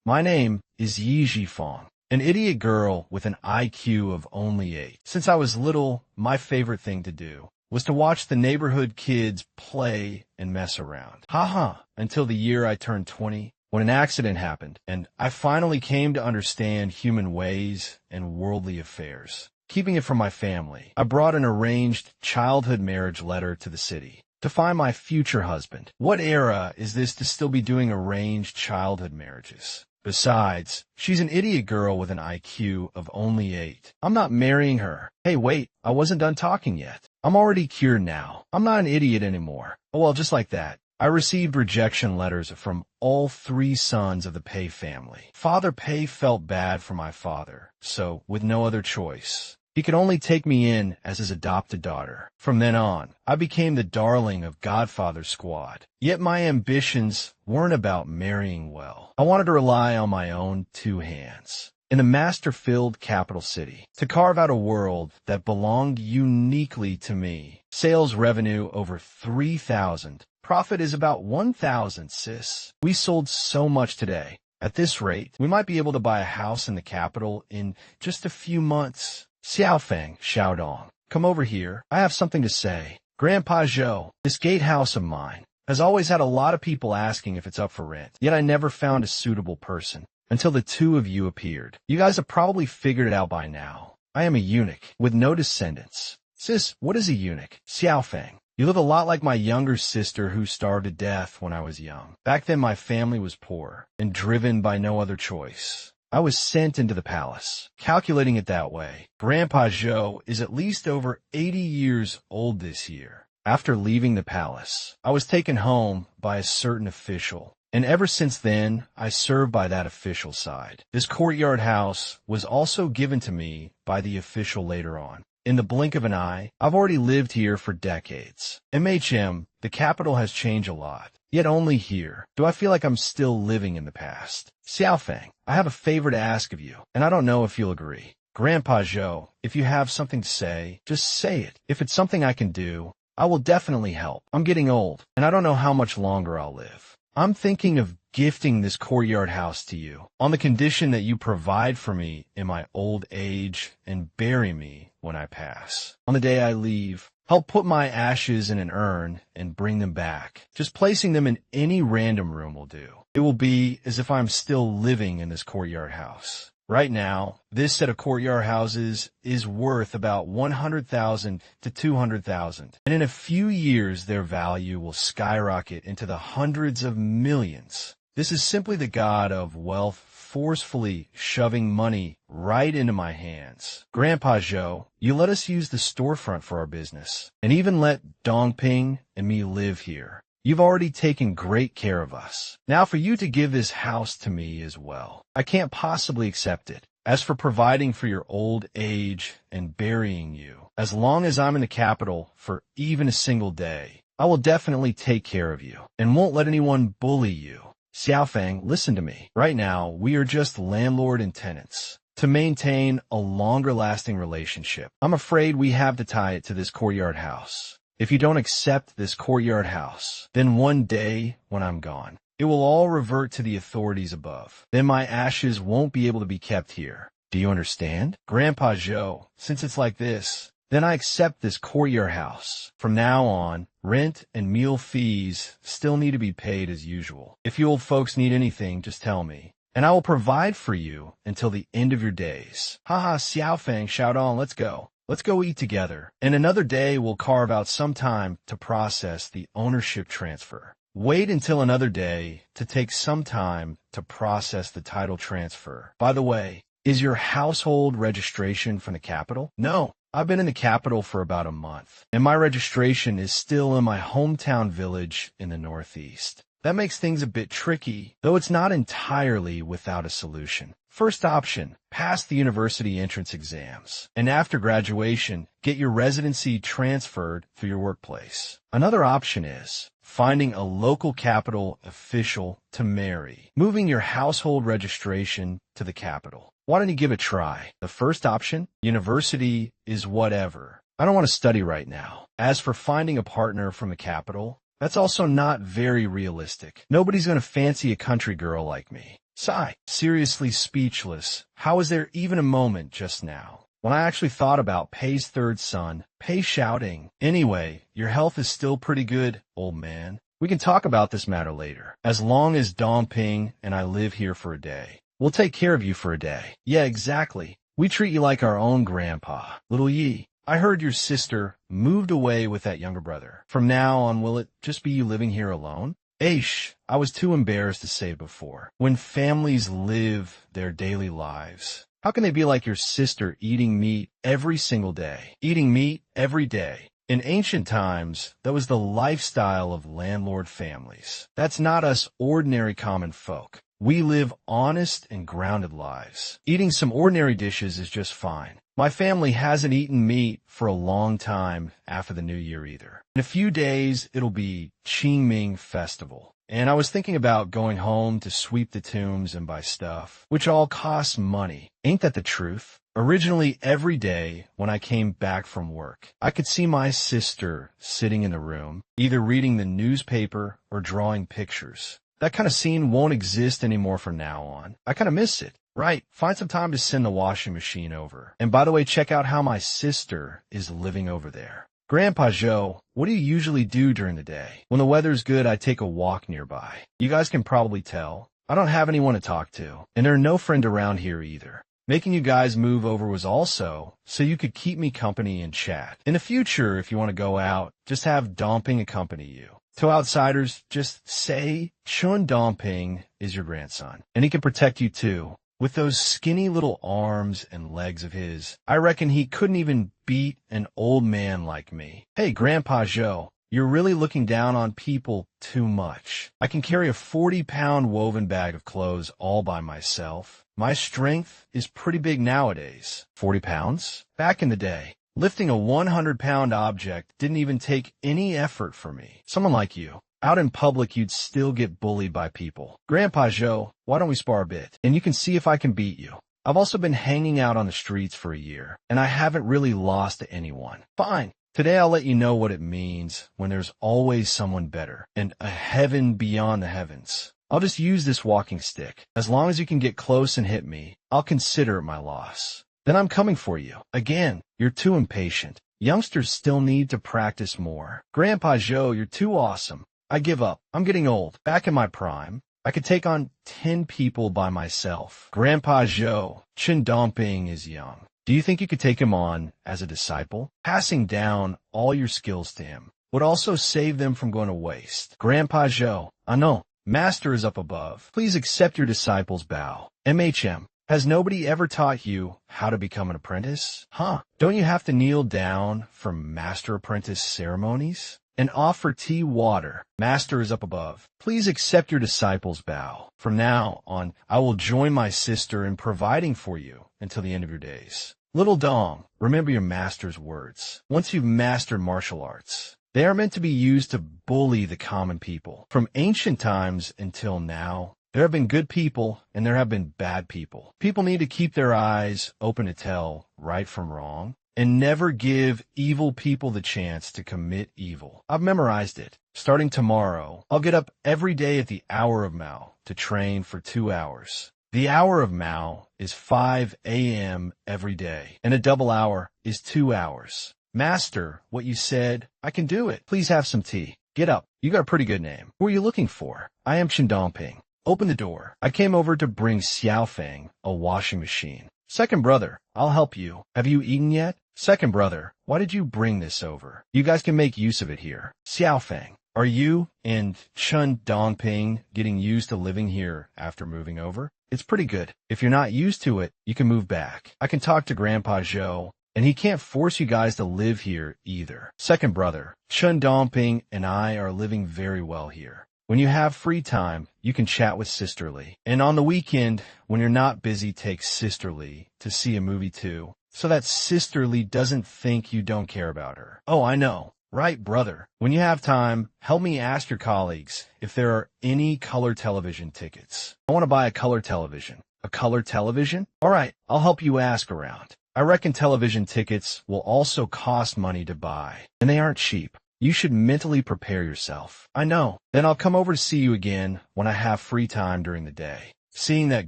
My name is Yi Jifeng, an idiot girl with an IQ of only 8. Since I was little, my favorite thing to do was to watch the neighborhood kids play and mess around. Haha, until the year I turned 20, when an accident happened, and I finally came to understand human ways and worldly affairs. Keeping it from my family, I brought an arranged childhood marriage letter to the city to find my future husband. What era is this to still be doing arranged childhood marriages? Besides, she's an idiot girl with an IQ of only 8. I'm not marrying her. Hey, wait, I wasn't done talking yet. I'm already cured now. I'm not an idiot anymore. Oh, well, just like that. I received rejection letters from all 3 sons of the Pei family. Father Pei felt bad for my father, so with no other choice, he could only take me in as his adopted daughter. From then on, I became the darling of Godfather's squad. Yet my ambitions weren't about marrying well. I wanted to rely on my own 2 hands in the master-filled capital city to carve out a world that belonged uniquely to me. Sales revenue over 3,000. Profit is about 1,000, sis. We sold so much today. At this rate, we might be able to buy a house in the capital in just a few months. Xiaofeng, Xiaodong, come over here. I have something to say. Grandpa Zhou, this gatehouse of mine has always had a lot of people asking if it's up for rent, yet I never found a suitable person until the 2 of you appeared. You guys have probably figured it out by now. I am a eunuch with no descendants. Sis, what is a eunuch? Xiaofeng, you look a lot like my younger sister who starved to death when I was young. Back then my family was poor and driven by no other choice. I was sent into the palace. Calculating it that way, Grandpa Zhou is at least over 80 years old this year. After leaving the palace, I was taken home by a certain official, and ever since then, I served by that official side. This courtyard house was also given to me by the official later on. In the blink of an eye, I've already lived here for decades. MHM, the capital has changed a lot. Yet only here do I feel like I'm still living in the past. Xiaofeng, I have a favor to ask of you, and I don't know if you'll agree. Grandpa Zhou, if you have something to say, just say it. If it's something I can do, I will definitely help. I'm getting old, and I don't know how much longer I'll live. I'm thinking of gifting this courtyard house to you, on the condition that you provide for me in my old age and bury me when I pass. On the day I leave, help put my ashes in an urn and bring them back. Just placing them in any random room will do. It will be as if I'm still living in this courtyard house. Right now, this set of courtyard houses is worth about 100,000 to 200,000. And in a few years, their value will skyrocket into the hundreds of millions. This is simply the god of wealth forcefully shoving money right into my hands. Grandpa Zhou, you let us use the storefront for our business, and even let Dongping and me live here. You've already taken great care of us. Now for you to give this house to me as well, I can't possibly accept it. As for providing for your old age and burying you, as long as I'm in the capital for even a single day, I will definitely take care of you and won't let anyone bully you. Xiaofeng, listen to me. Right now, we are just landlord and tenants. To maintain a longer-lasting relationship, I'm afraid we have to tie it to this courtyard house. If you don't accept this courtyard house, then one day, when I'm gone, it will all revert to the authorities above. Then my ashes won't be able to be kept here. Do you understand? Grandpa Zhou, since it's like this, then I accept this courtyard house. From now on, rent and meal fees still need to be paid as usual. If you old folks need anything, just tell me, and I will provide for you until the end of your days. Haha, Xiaofeng, Xiaodong, let's go. Let's go eat together. And another day we'll carve out some time to process the ownership transfer. Wait until another day to take some time to process the title transfer. By the way, is your household registration from the capital? No. I've been in the capital for about a month, and my registration is still in my hometown village in the Northeast. That makes things a bit tricky, though it's not entirely without a solution. First option, pass the university entrance exams, and after graduation, get your residency transferred through your workplace. Another option is finding a local capital official to marry, moving your household registration to the capital. Why don't you give it a try? The first option, university, is whatever. I don't want to study right now. As for finding a partner from the capital, that's also not very realistic. Nobody's going to fancy a country girl like me. Sigh. Seriously speechless. How was there even a moment just now when I actually thought about Pei's third son, Pei shouting, "Anyway, your health is still pretty good, old man. We can talk about this matter later. As long as Dongping and I live here for a day, we'll take care of you for a day." "Yeah, exactly. We treat you like our own grandpa. Little Yi, I heard your sister moved away with that younger brother. From now on, will it just be you living here alone?" Aish, I was too embarrassed to say it before. When families live their daily lives, how can they be like your sister eating meat every single day? Eating meat every day. In ancient times, that was the lifestyle of landlord families. That's not us ordinary common folk. We live honest and grounded lives. Eating some ordinary dishes is just fine. My family hasn't eaten meat for a long time after the New Year either. In a few days, it'll be Qingming Festival. And I was thinking about going home to sweep the tombs and buy stuff, which all costs money. Ain't that the truth? Originally, every day when I came back from work, I could see my sister sitting in the room, either reading the newspaper or drawing pictures. That kind of scene won't exist anymore from now on. I kind of miss it. Right, find some time to send the washing machine over. And by the way, check out how my sister is living over there. Grandpa Joe, what do you usually do during the day? When the weather's good, I take a walk nearby. You guys can probably tell. I don't have anyone to talk to, and there are no friends around here either. Making you guys move over was also so you could keep me company and chat. In the future, if you want to go out, just have Domping accompany you. To outsiders, just say Chun Domping is your grandson, and he can protect you too. With those skinny little arms and legs of his, I reckon he couldn't even beat an old man like me. Hey, Grandpa Joe, you're really looking down on people too much. I can carry a 40-pound woven bag of clothes all by myself. My strength is pretty big nowadays. 40 pounds? Back in the day, lifting a 100-pound object didn't even take any effort for me. Someone like you. Out in public, you'd still get bullied by people. Grandpa Joe, why don't we spar a bit? And you can see if I can beat you. I've also been hanging out on the streets for a year, and I haven't really lost to anyone. Fine. Today I'll let you know what it means when there's always someone better, and a heaven beyond the heavens. I'll just use this walking stick. As long as you can get close and hit me, I'll consider it my loss. Then I'm coming for you. Again, you're too impatient. Youngsters still need to practice more. Grandpa Joe, you're too awesome. I give up. I'm getting old. Back in my prime, I could take on 10 people by myself. Grandpa Joe, Chen Domping is young. Do you think you could take him on as a disciple? Passing down all your skills to him would also save them from going to waste. Grandpa Joe, I know. Master is up above. Please accept your disciple's bow. MHM, has nobody ever taught you how to become an apprentice? Huh? Don't you have to kneel down for master-apprentice ceremonies? And offer tea water. Master is up above. Please accept your disciple's bow. From now on, I will join my sister in providing for you until the end of your days. Little Dong, remember your master's words. Once you've mastered martial arts, they are meant to be used to bully the common people. From ancient times until now, there have been good people and there have been bad people. People need to keep their eyes open to tell right from wrong, and never give evil people the chance to commit evil. I've memorized it. Starting tomorrow, I'll get up every day at the hour of Mao to train for 2 hours. The hour of Mao is 5 a.m. every day, and a double hour is 2 hours. Master, what you said, I can do it. Please have some tea. Get up. You got a pretty good name. Who are you looking for? I am Shindomping. Open the door. I came over to bring Xiaofeng a washing machine. Second brother, I'll help you. Have you eaten yet? Second brother, why did you bring this over? You guys can make use of it here. Xiaofeng, are you and Chun Dongping getting used to living here after moving over? It's pretty good. If you're not used to it, you can move back. I can talk to Grandpa Joe, and he can't force you guys to live here either. Second brother, Chun Dongping and I are living very well here. When you have free time, you can chat with Sisterly. And on the weekend, when you're not busy, take Sisterly to see a movie too, so that Sisterly doesn't think you don't care about her. Oh, I know. Right, brother. When you have time, help me ask your colleagues if there are any color television tickets. I want to buy a color television. A color television? All right, I'll help you ask around. I reckon television tickets will also cost money to buy, and they aren't cheap. You should mentally prepare yourself. I know. Then I'll come over to see you again when I have free time during the day. seeing that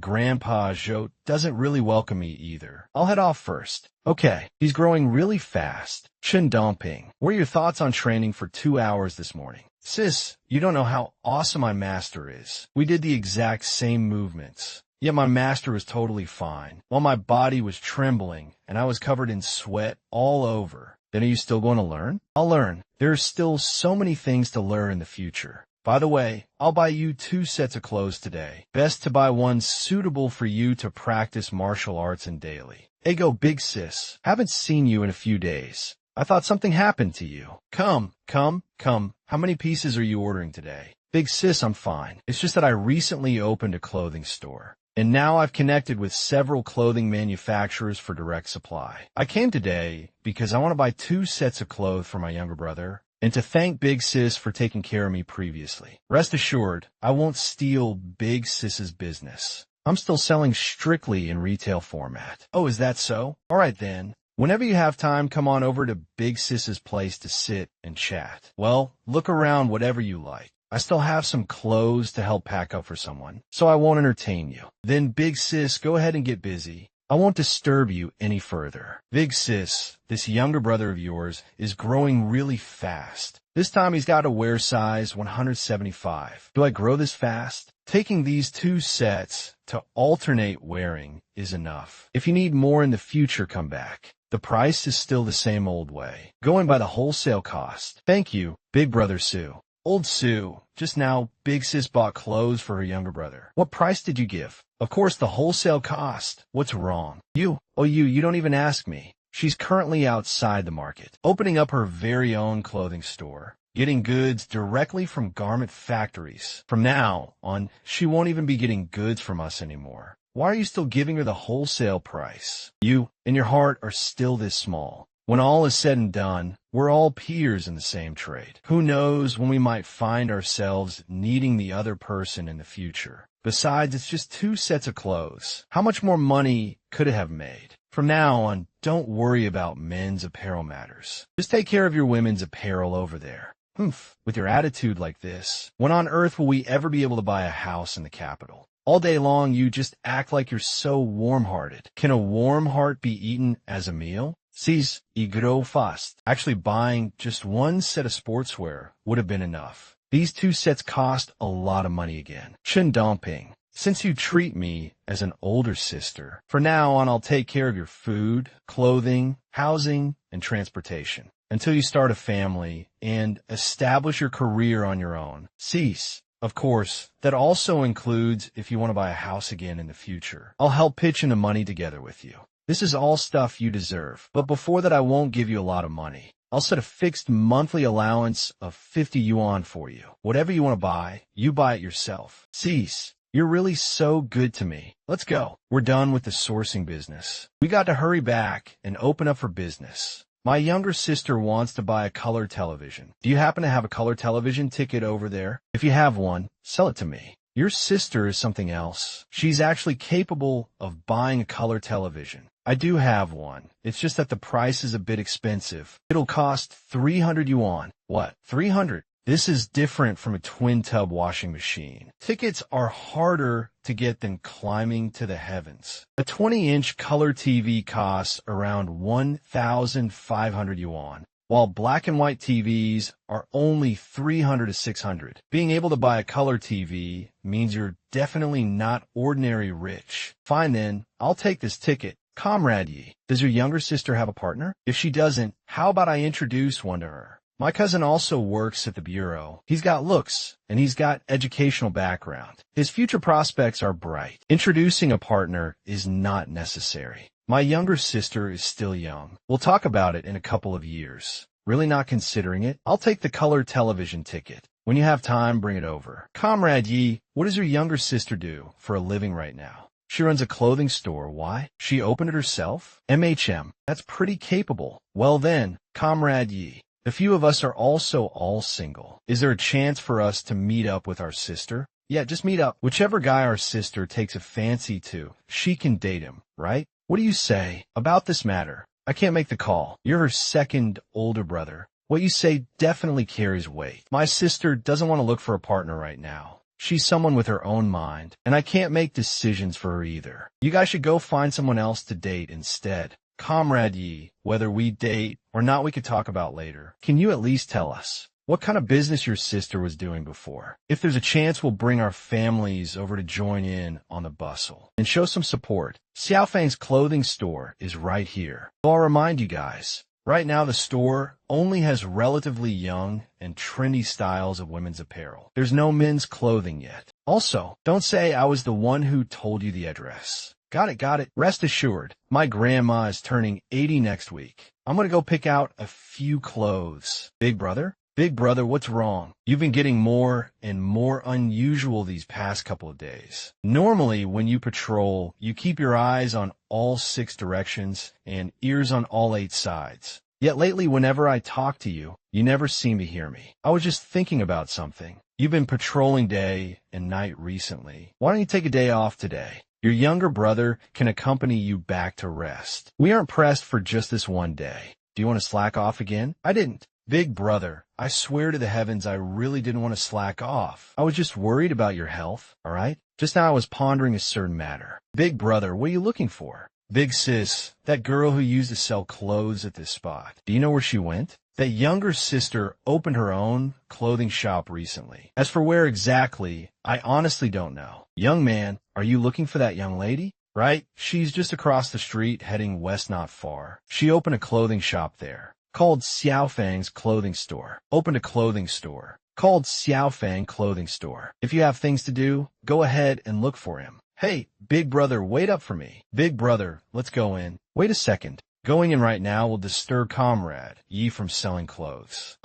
Grandpa Zhou doesn't really welcome me either. I'll head off first. Okay, he's growing really fast. Chen Dongping, what are your thoughts on training for 2 hours this morning? Sis, you don't know how awesome my master is. We did the exact same movements. Yet my master was totally fine, while my body was trembling and I was covered in sweat all over. Then are you still going to learn? I'll learn. There are still so many things to learn in the future. By the way, I'll buy you 2 sets of clothes today. Best to buy one suitable for you to practice martial arts in daily. Hey go, big sis. Haven't seen you in a few days. I thought something happened to you. Come. How many pieces are you ordering today? Big sis, I'm fine. It's just that I recently opened a clothing store. And now I've connected with several clothing manufacturers for direct supply. I came today because I want to buy 2 sets of clothes for my younger brother and to thank Big Sis for taking care of me previously. Rest assured, I won't steal Big Sis's business. I'm still selling strictly in retail format. Oh, is that so? All right then. Whenever you have time, come on over to Big Sis's place to sit and chat. Well, look around whatever you like. I still have some clothes to help pack up for someone, so I won't entertain you. Then, Big Sis, go ahead and get busy. I won't disturb you any further. Big Sis, this younger brother of yours is growing really fast. This time he's got to wear size 175. Do I grow this fast? Taking these 2 sets to alternate wearing is enough. If you need more in the future, come back. The price is still the same old way, going by the wholesale cost. Thank you, Big Brother Sue. Old Sue, just now, Big Sis bought clothes for her younger brother. What price did you give? Of course, the wholesale cost. What's wrong? You don't even ask me. She's currently outside the market, opening up her very own clothing store, getting goods directly from garment factories. From now on, she won't even be getting goods from us anymore. Why are you still giving her the wholesale price? You, in your heart, are still this small. When all is said and done, we're all peers in the same trade. Who knows when we might find ourselves needing the other person in the future. Besides, it's just 2 sets of clothes. How much more money could it have made? From now on, don't worry about men's apparel matters. Just take care of your women's apparel over there. With your attitude like this, when on earth will we ever be able to buy a house in the capital? All day long, you just act like you're so warm-hearted. Can a warm heart be eaten as a meal? Sis, y grow fast. Actually, buying just 1 set of sportswear would have been enough. These 2 sets cost a lot of money again. Chen Dongping, since you treat me as an older sister, from now on I'll take care of your food, clothing, housing, and transportation until you start a family and establish your career on your own. Sis, of course, that also includes if you want to buy a house again in the future. I'll help pitch in the money together with you. This is all stuff you deserve, but before that I won't give you a lot of money. I'll set a fixed monthly allowance of 50 yuan for you. Whatever you want to buy, you buy it yourself. Sis, you're really so good to me. Let's go. We're done with the sourcing business. We got to hurry back and open up for business. My younger sister wants to buy a color television. Do you happen to have a color television ticket over there? If you have one, sell it to me. Your sister is something else. She's actually capable of buying a color television. I do have one. It's just that the price is a bit expensive. It'll cost 300 yuan. What? 300? This is different from a twin tub washing machine. Tickets are harder to get than climbing to the heavens. A 20-inch color TV costs around 1,500 yuan, while black and white TVs are only 300 to 600. Being able to buy a color TV means you're definitely not ordinary rich. Fine then, I'll take this ticket. Comrade Yi, does your younger sister have a partner? If she doesn't, how about I introduce one to her? My cousin also works at the bureau. He's got looks, and he's got educational background. His future prospects are bright. Introducing a partner is not necessary. My younger sister is still young. We'll talk about it in a couple of years. Really not considering it? I'll take the color television ticket. When you have time, bring it over. Comrade Yi, what does your younger sister do for a living right now? She runs a clothing store. Why? She opened it herself? MHM. That's pretty capable. Well then, Comrade Yi, the few of us are also all single. Is there a chance for us to meet up with our sister? Yeah, just meet up. Whichever guy our sister takes a fancy to, she can date him, right? What do you say about this matter? I can't make the call. You're her second older brother. What you say definitely carries weight. My sister doesn't want to look for a partner right now. She's someone with her own mind, and I can't make decisions for her either. You guys should go find someone else to date instead. Comrade Yi, whether we date or not we could talk about later. Can you at least tell us what kind of business your sister was doing before? If there's a chance, we'll bring our families over to join in on the bustle and show some support. Xiaofang's clothing store is right here. So I'll remind you guys, right now the store only has relatively young and trendy styles of women's apparel. There's no men's clothing yet. Also, don't say I was the one who told you the address. Got it. Rest assured, my grandma is turning 80 next week. I'm gonna go pick out a few clothes. Big brother? Big brother, what's wrong? You've been getting more and more unusual these past couple of days. Normally, when you patrol, you keep your eyes on all 6 directions and ears on all 8 sides. Yet lately, whenever I talk to you, you never seem to hear me. I was just thinking about something. You've been patrolling day and night recently. Why don't you take a day off today? Your younger brother can accompany you back to rest. We aren't pressed for just this one day. Do you want to slack off again? I didn't. Big brother, I swear to the heavens I really didn't want to slack off. I was just worried about your health, all right? Just now I was pondering a certain matter. Big brother, what are you looking for? Big sis, that girl who used to sell clothes at this spot. Do you know where she went? That younger sister opened her own clothing shop recently. As for where exactly, I honestly don't know. Young man, are you looking for that young lady? Right? She's just across the street heading west not far. She opened a clothing shop there. Called Xiaofang's clothing store. Opened a clothing store. Called Xiaofang clothing store. If you have things to do, go ahead and look for him. Hey, big brother, wait up for me. Big brother, let's go in. Wait a second. Going in right now will disturb Comrade Yi from selling clothes.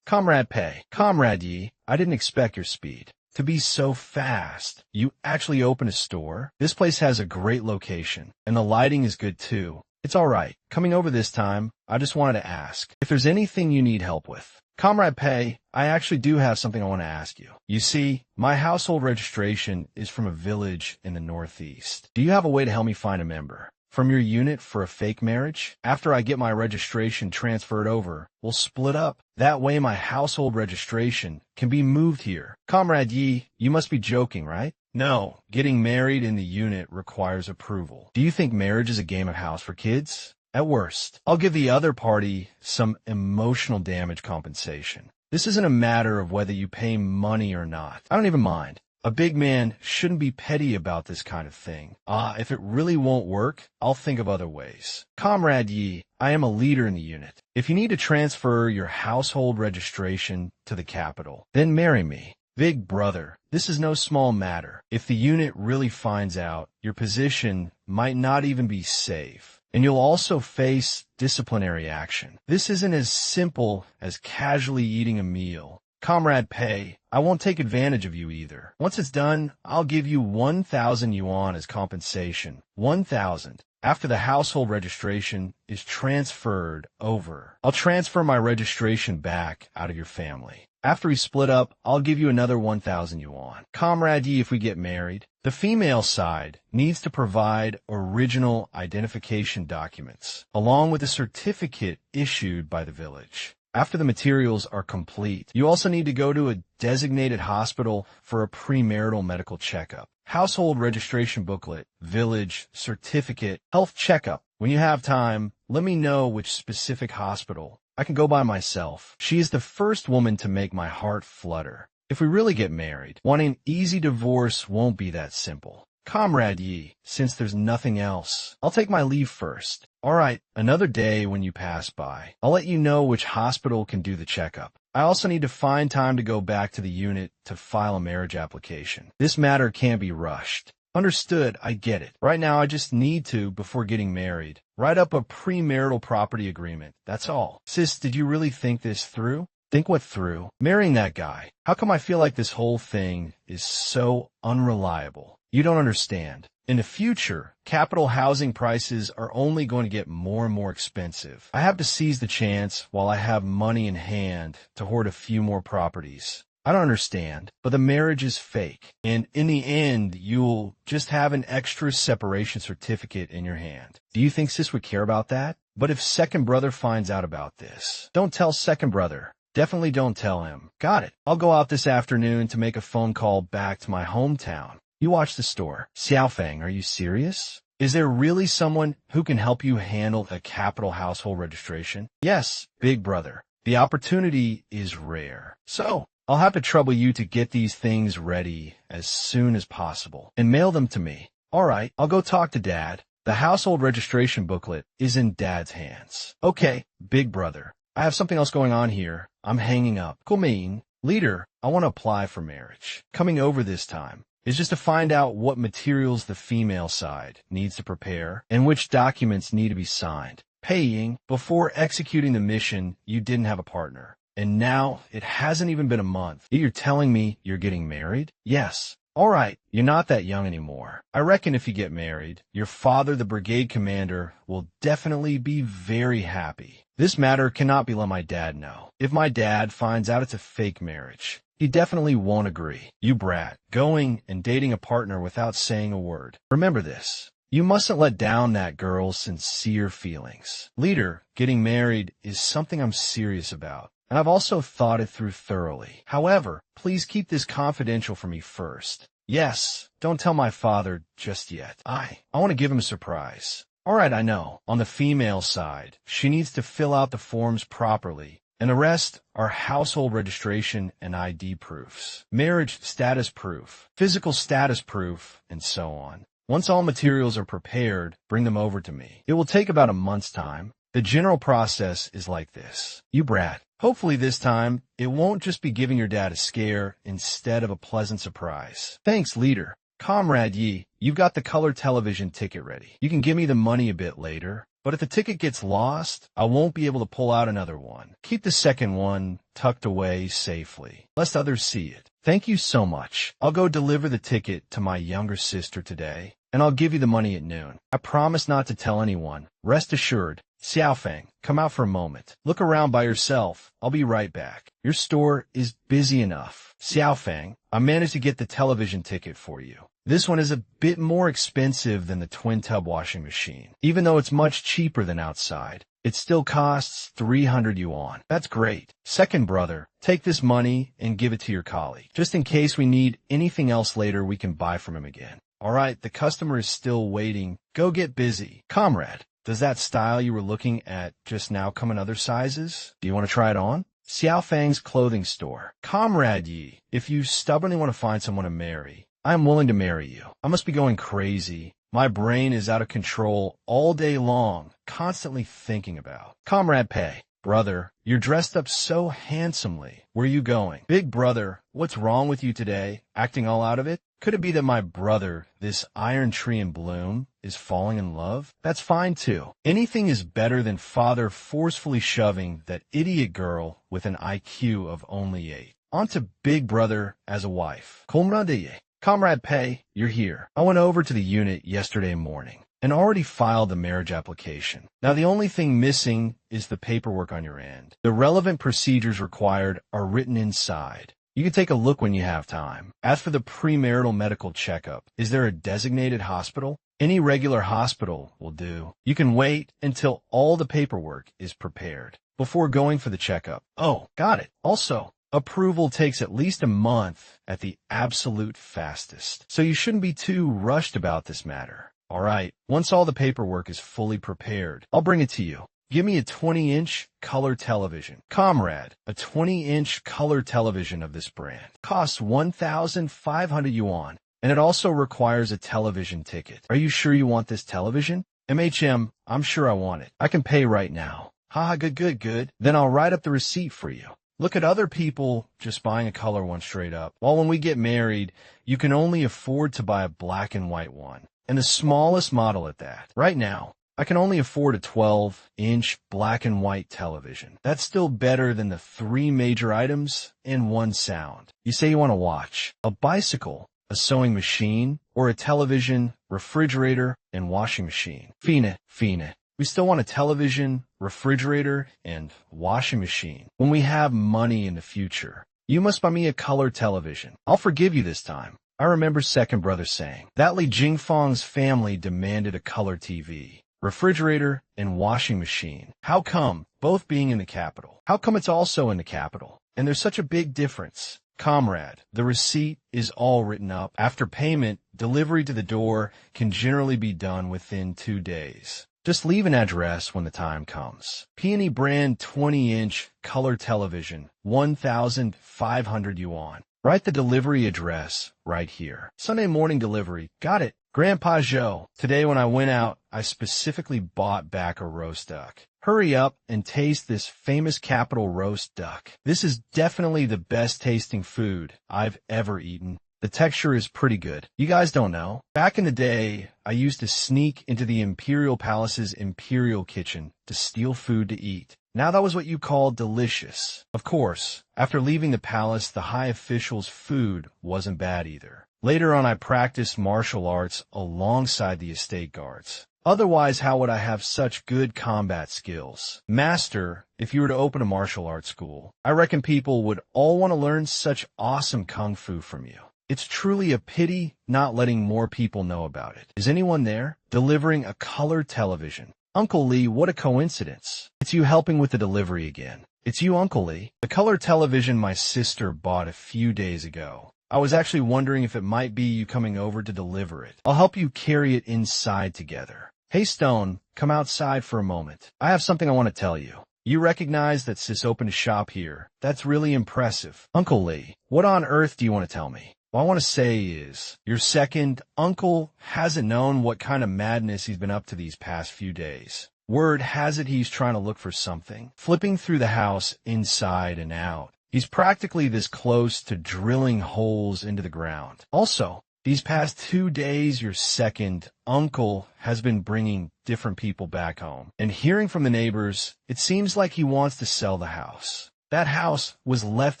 Comrade Pei. Comrade Yi, I didn't expect your speed to be so fast. You actually opened a store? This place has a great location, and the lighting is good too. It's all right. Coming over this time, I just wanted to ask if there's anything you need help with. Comrade Pei, I actually do have something I want to ask you. You see, my household registration is from a village in the northeast. Do you have a way to help me find a member from your unit for a fake marriage? After I get my registration transferred over, we'll split up. That way my household registration can be moved here. Comrade Yi, you must be joking, right? No, getting married in the unit requires approval. Do you think marriage is a game of house for kids? At worst, I'll give the other party some emotional damage compensation. This isn't a matter of whether you pay money or not. I don't even mind. A big man shouldn't be petty about this kind of thing. If it really won't work, I'll think of other ways. Comrade Yi, I am a leader in the unit. If you need to transfer your household registration to the capital, then marry me. Big brother, this is no small matter. If the unit really finds out, your position might not even be safe, and you'll also face disciplinary action. This isn't as simple as casually eating a meal. Comrade Pei, I won't take advantage of you either. Once it's done, I'll give you 1,000 yuan as compensation. 1,000. After the household registration is transferred over, I'll transfer my registration back out of your family. After we split up, I'll give you another 1,000 yuan. Comrade Yi, if we get married, the female side needs to provide original identification documents, along with a certificate issued by the village. After the materials are complete, you also need to go to a designated hospital for a premarital medical checkup. Household registration booklet, village, certificate, health checkup. When you have time, let me know which specific hospital. I can go by myself. She is the first woman to make my heart flutter. If we really get married, wanting an easy divorce won't be that simple. Comrade Yi, since there's nothing else, I'll take my leave first. All right, another day when you pass by, I'll let you know which hospital can do the checkup. I also need to find time to go back to the unit to file a marriage application. This matter can't be rushed. Understood, I get it. Right now I just need to, before getting married, write up a premarital property agreement. That's all. Sis, did you really think this through? Think what through? Marrying that guy. How come I feel like this whole thing is so unreliable? You don't understand. In the future, capital housing prices are only going to get more and more expensive. I have to seize the chance while I have money in hand to hoard a few more properties. I don't understand, but the marriage is fake, and in the end, you'll just have an extra separation certificate in your hand. Do you think sis would care about that? But if second brother finds out about this, don't tell second brother. Definitely don't tell him. Got it. I'll go out this afternoon to make a phone call back to my hometown. You watch the store. Xiaofeng, are you serious? Is there really someone who can help you handle a capital household registration? Yes, big brother. The opportunity is rare. So, I'll have to trouble you to get these things ready as soon as possible and mail them to me. All right, I'll go talk to Dad. The household registration booklet is in Dad's hands. Okay, big brother. I have something else going on here. I'm hanging up. Kumin, leader, I want to apply for marriage. Coming over this time is just to find out what materials the female side needs to prepare and which documents need to be signed. Paying, before executing the mission, you didn't have a partner. And now, it hasn't even been a month. You're telling me you're getting married? Yes. All right, you're not that young anymore. I reckon if you get married, your father, the brigade commander, will definitely be very happy. This matter cannot be let my dad know. If my dad finds out it's a fake marriage, he definitely won't agree. You brat, going and dating a partner without saying a word. Remember this. You mustn't let down that girl's sincere feelings. Leader, getting married is something I'm serious about, and I've also thought it through thoroughly. However, please keep this confidential for me first. Yes, don't tell my father just yet. I want to give him a surprise. All right, I know. On the female side, she needs to fill out the forms properly, and the rest are household registration and ID proofs, marriage status proof, physical status proof, and so on. Once all materials are prepared, bring them over to me. It will take about a month's time. The general process is like this. You brat. Hopefully this time, it won't just be giving your dad a scare instead of a pleasant surprise. Thanks, leader. Comrade Yi, you've got the color television ticket ready. You can give me the money a bit later, but if the ticket gets lost, I won't be able to pull out another one. Keep the second one tucked away safely, lest others see it. Thank you so much. I'll go deliver the ticket to my younger sister today, and I'll give you the money at noon. I promise not to tell anyone. Rest assured. Xiaofeng, come out for a moment. Look around by yourself. I'll be right back. Your store is busy enough. Xiaofeng, I managed to get the television ticket for you. This one is a bit more expensive than the twin-tub washing machine. Even though it's much cheaper than outside, it still costs 300 yuan. That's great. Second brother, take this money and give it to your colleague. Just in case we need anything else later, we can buy from him again. All right, the customer is still waiting. Go get busy. Comrade, does that style you were looking at just now come in other sizes? Do you want to try it on? Xiaofeng's clothing store. Comrade Yi, if you stubbornly want to find someone to marry, I am willing to marry you. I must be going crazy. My brain is out of control all day long, constantly thinking about. Comrade Pei, brother, you're dressed up so handsomely. Where are you going? Big brother, what's wrong with you today? Acting all out of it? Could it be that my brother, this iron tree in bloom, is falling in love? That's fine too. Anything is better than father forcefully shoving that idiot girl with an IQ of only 8. On to big brother as a wife. Comrade Pei, you're here. I went over to the unit yesterday morning and already filed the marriage application. Now the only thing missing is the paperwork on your end. The relevant procedures required are written inside. You can take a look when you have time. As for the premarital medical checkup, is there a designated hospital? Any regular hospital will do. You can wait until all the paperwork is prepared before going for the checkup. Oh, got it. Also, approval takes at least a month at the absolute fastest, so you shouldn't be too rushed about this matter. All right, once all the paperwork is fully prepared, I'll bring it to you. Give me a 20-inch color television. Comrade, a 20-inch color television of this brand. Costs 1,500 yuan, and it also requires a television ticket. Are you sure you want this television? MHM, I'm sure I want it. I can pay right now. Haha, good. Then I'll write up the receipt for you. Look at other people just buying a color one straight up. While when we get married, you can only afford to buy a black and white one, and the smallest model at that. Right now, I can only afford a 12-inch black and white television. That's still better than the 3 major items and 1 sound. You say you want to watch a bicycle, a sewing machine, or a television, refrigerator, and washing machine. Fine. We still want a television, refrigerator, and washing machine when we have money in the future. You must buy me a color television. I'll forgive you this time. I remember second brother saying that Li Jingfeng's family demanded a color TV. refrigerator, and washing machine. How come? Both being in the capital. How come it's also in the capital? And there's such a big difference. Comrade, the receipt is all written up. After payment, delivery to the door can generally be done within 2 days. Just leave an address when the time comes. Peony brand 20-inch color television, 1,500 yuan. Write the delivery address right here. Sunday morning delivery. Got it. Grandpa Joe. Today when I went out, I specifically bought back a roast duck. Hurry up and taste this famous capital roast duck. This is definitely the best tasting food I've ever eaten. The texture is pretty good. You guys don't know. Back in the day, I used to sneak into the Imperial Palace's Imperial Kitchen to steal food to eat. Now that was what you call delicious. Of course, after leaving the palace, the high official's food wasn't bad either. Later on, I practiced martial arts alongside the estate guards. Otherwise, how would I have such good combat skills? Master, if you were to open a martial arts school, I reckon people would all want to learn such awesome kung fu from you. It's truly a pity not letting more people know about it. Is anyone there? Delivering a color television. Uncle Lee, what a coincidence. It's you helping with the delivery again. It's you, Uncle Lee. The color television my sister bought a few days ago. I was actually wondering if it might be you coming over to deliver it. I'll help you carry it inside together. Hey Stone, come outside for a moment. I have something I want to tell you. You recognize that Sis opened a shop here. That's really impressive. Uncle Lee, what on earth do you want to tell me? What I want to say is, your second uncle hasn't known what kind of madness he's been up to these past few days. Word has it he's trying to look for something, flipping through the house inside and out. He's practically this close to drilling holes into the ground. Also, these past 2 days, your second uncle has been bringing different people back home. And hearing from the neighbors, it seems like he wants to sell the house. That house was left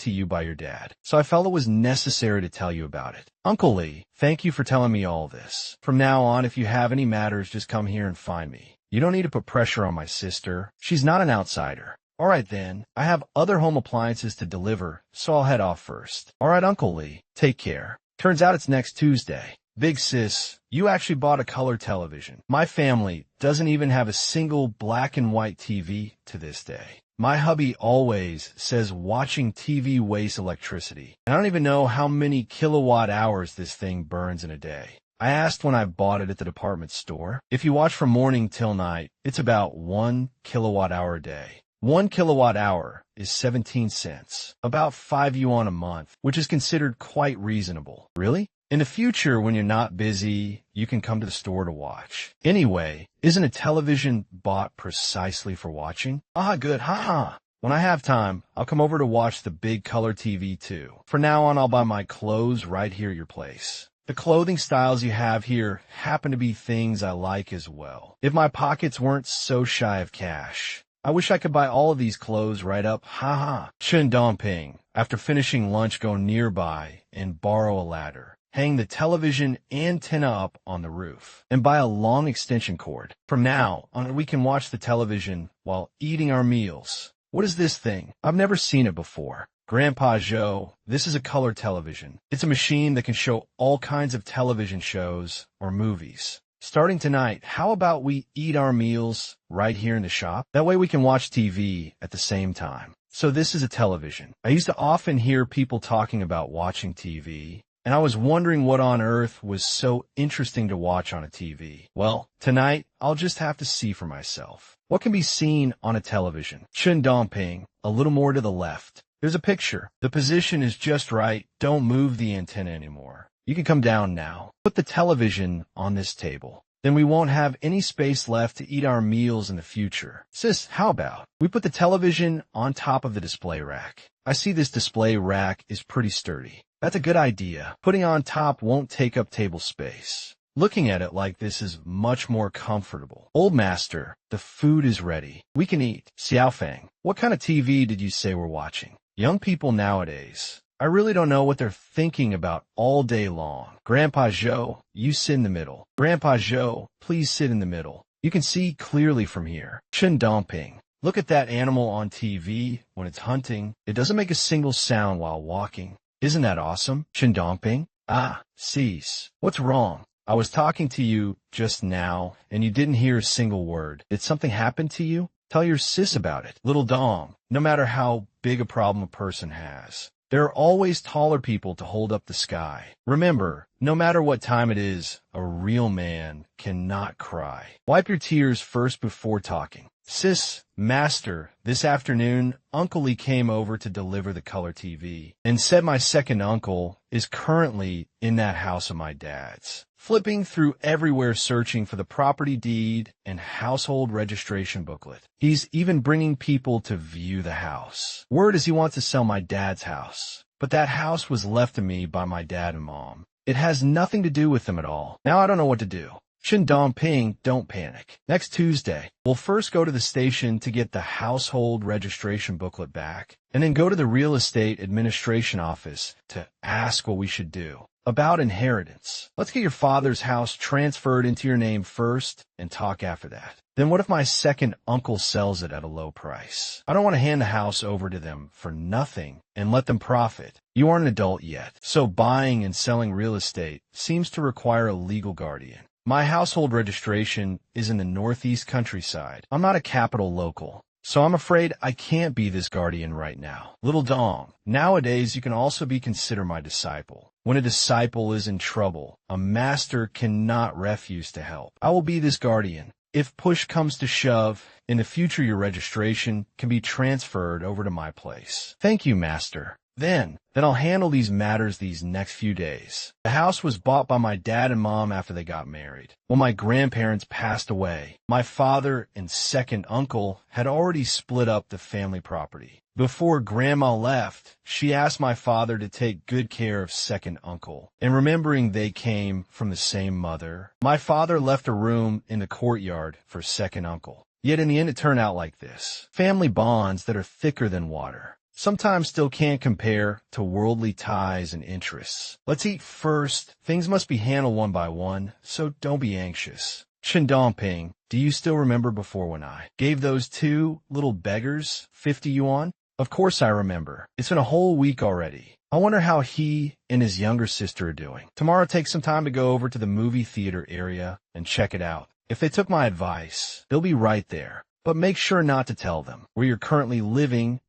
to you by your dad, so I felt it was necessary to tell you about it. Uncle Lee, thank you for telling me all this. From now on, if you have any matters, just come here and find me. You don't need to put pressure on my sister. She's not an outsider. All right then, I have other home appliances to deliver, so I'll head off first. All right, Uncle Lee, take care. Turns out it's next Tuesday. Big sis, you actually bought a color television. My family doesn't even have a single black and white TV to this day. My hubby always says watching TV wastes electricity. And I don't even know how many kilowatt hours this thing burns in a day. I asked when I bought it at the department store. If you watch from morning till night, it's about 1 kilowatt hour a day. 1 kilowatt hour is 17 cents, about 5 yuan a month, which is considered quite reasonable. Really? In the future, when you're not busy, you can come to the store to watch. Anyway, isn't a television bought precisely for watching? Ah, good, haha. When I have time, I'll come over to watch the big color TV too. For now on, I'll buy my clothes right here at your place. The clothing styles you have here happen to be things I like as well. If my pockets weren't so shy of cash, I wish I could buy all of these clothes right up, haha. Chen Dongping, after finishing lunch, go nearby and borrow a ladder. Hang the television antenna up on the roof, and buy a long extension cord. From now on, we can watch the television while eating our meals. What is this thing? I've never seen it before. Grandpa Joe, this is a color television. It's a machine that can show all kinds of television shows or movies. Starting tonight, how about we eat our meals right here in the shop? That way we can watch TV at the same time. So this is a television. I used to often hear people talking about watching TV, and I was wondering what on earth was so interesting to watch on a TV. Well, tonight, I'll just have to see for myself. What can be seen on a television? Chen Dongping, a little more to the left. There's a picture. The position is just right. Don't move the antenna anymore. You can come down now. Put the television on this table. Then we won't have any space left to eat our meals in the future. Sis, how about we put the television on top of the display rack? I see this display rack is pretty sturdy. That's a good idea. Putting on top won't take up table space. Looking at it like this is much more comfortable. Old master, the food is ready. We can eat. Xiaofeng, what kind of TV did you say we're watching? Young people nowadays, I really don't know what they're thinking about all day long. Grandpa Zhou, you sit in the middle. Grandpa Zhou, please sit in the middle. You can see clearly from here. Chen Dongping, look at that animal on TV when it's hunting. It doesn't make a single sound while walking. Isn't that awesome? Chen Dongping? Ah, cease. What's wrong? I was talking to you just now, and you didn't hear a single word. Did something happen to you? Tell your sis about it. Little Dong, no matter how big a problem a person has, there are always taller people to hold up the sky. Remember, no matter what time it is, a real man cannot cry. Wipe your tears first before talking. Sis, Master, this afternoon, Uncle Lee came over to deliver the color TV and said my second uncle is currently in that house of my dad's. Flipping through everywhere searching for the property deed and household registration booklet. He's even bringing people to view the house. Word is he wants to sell my dad's house. But that house was left to me by my dad and mom. It has nothing to do with them at all. Now I don't know what to do. Shin Dong Ping, don't panic. Next Tuesday, we'll first go to the station to get the household registration booklet back, and then go to the real estate administration office to ask what we should do about inheritance. Let's get your father's house transferred into your name first and talk after that. Then what if my second uncle sells it at a low price? I don't want to hand the house over to them for nothing and let them profit. You aren't an adult yet, so buying and selling real estate seems to require a legal guardian. My household registration is in the northeast countryside. I'm not a capital local, so I'm afraid I can't be this guardian right now. Little Dong, nowadays you can also be considered my disciple. When a disciple is in trouble, a master cannot refuse to help. I will be this guardian. If push comes to shove, in the future your registration can be transferred over to my place. Thank you, Master. Then I'll handle these matters these next few days. The house was bought by my dad and mom after they got married. When my grandparents passed away, my father and second uncle had already split up the family property. Before Grandma left, she asked my father to take good care of second uncle. And remembering they came from the same mother, my father left a room in the courtyard for second uncle. Yet in the end it turned out like this. Family bonds that are thicker than water sometimes still can't compare to worldly ties and interests. Let's eat first. Things must be handled one by one, so don't be anxious. Ping, do you still remember before when I gave those two little beggars 50 yuan? Of course I remember. It's been a whole week already. I wonder how he and his younger sister are doing. Tomorrow take some time to go over to the movie theater area and check it out. If they took my advice, they'll be right there. But make sure not to tell them where you're currently living,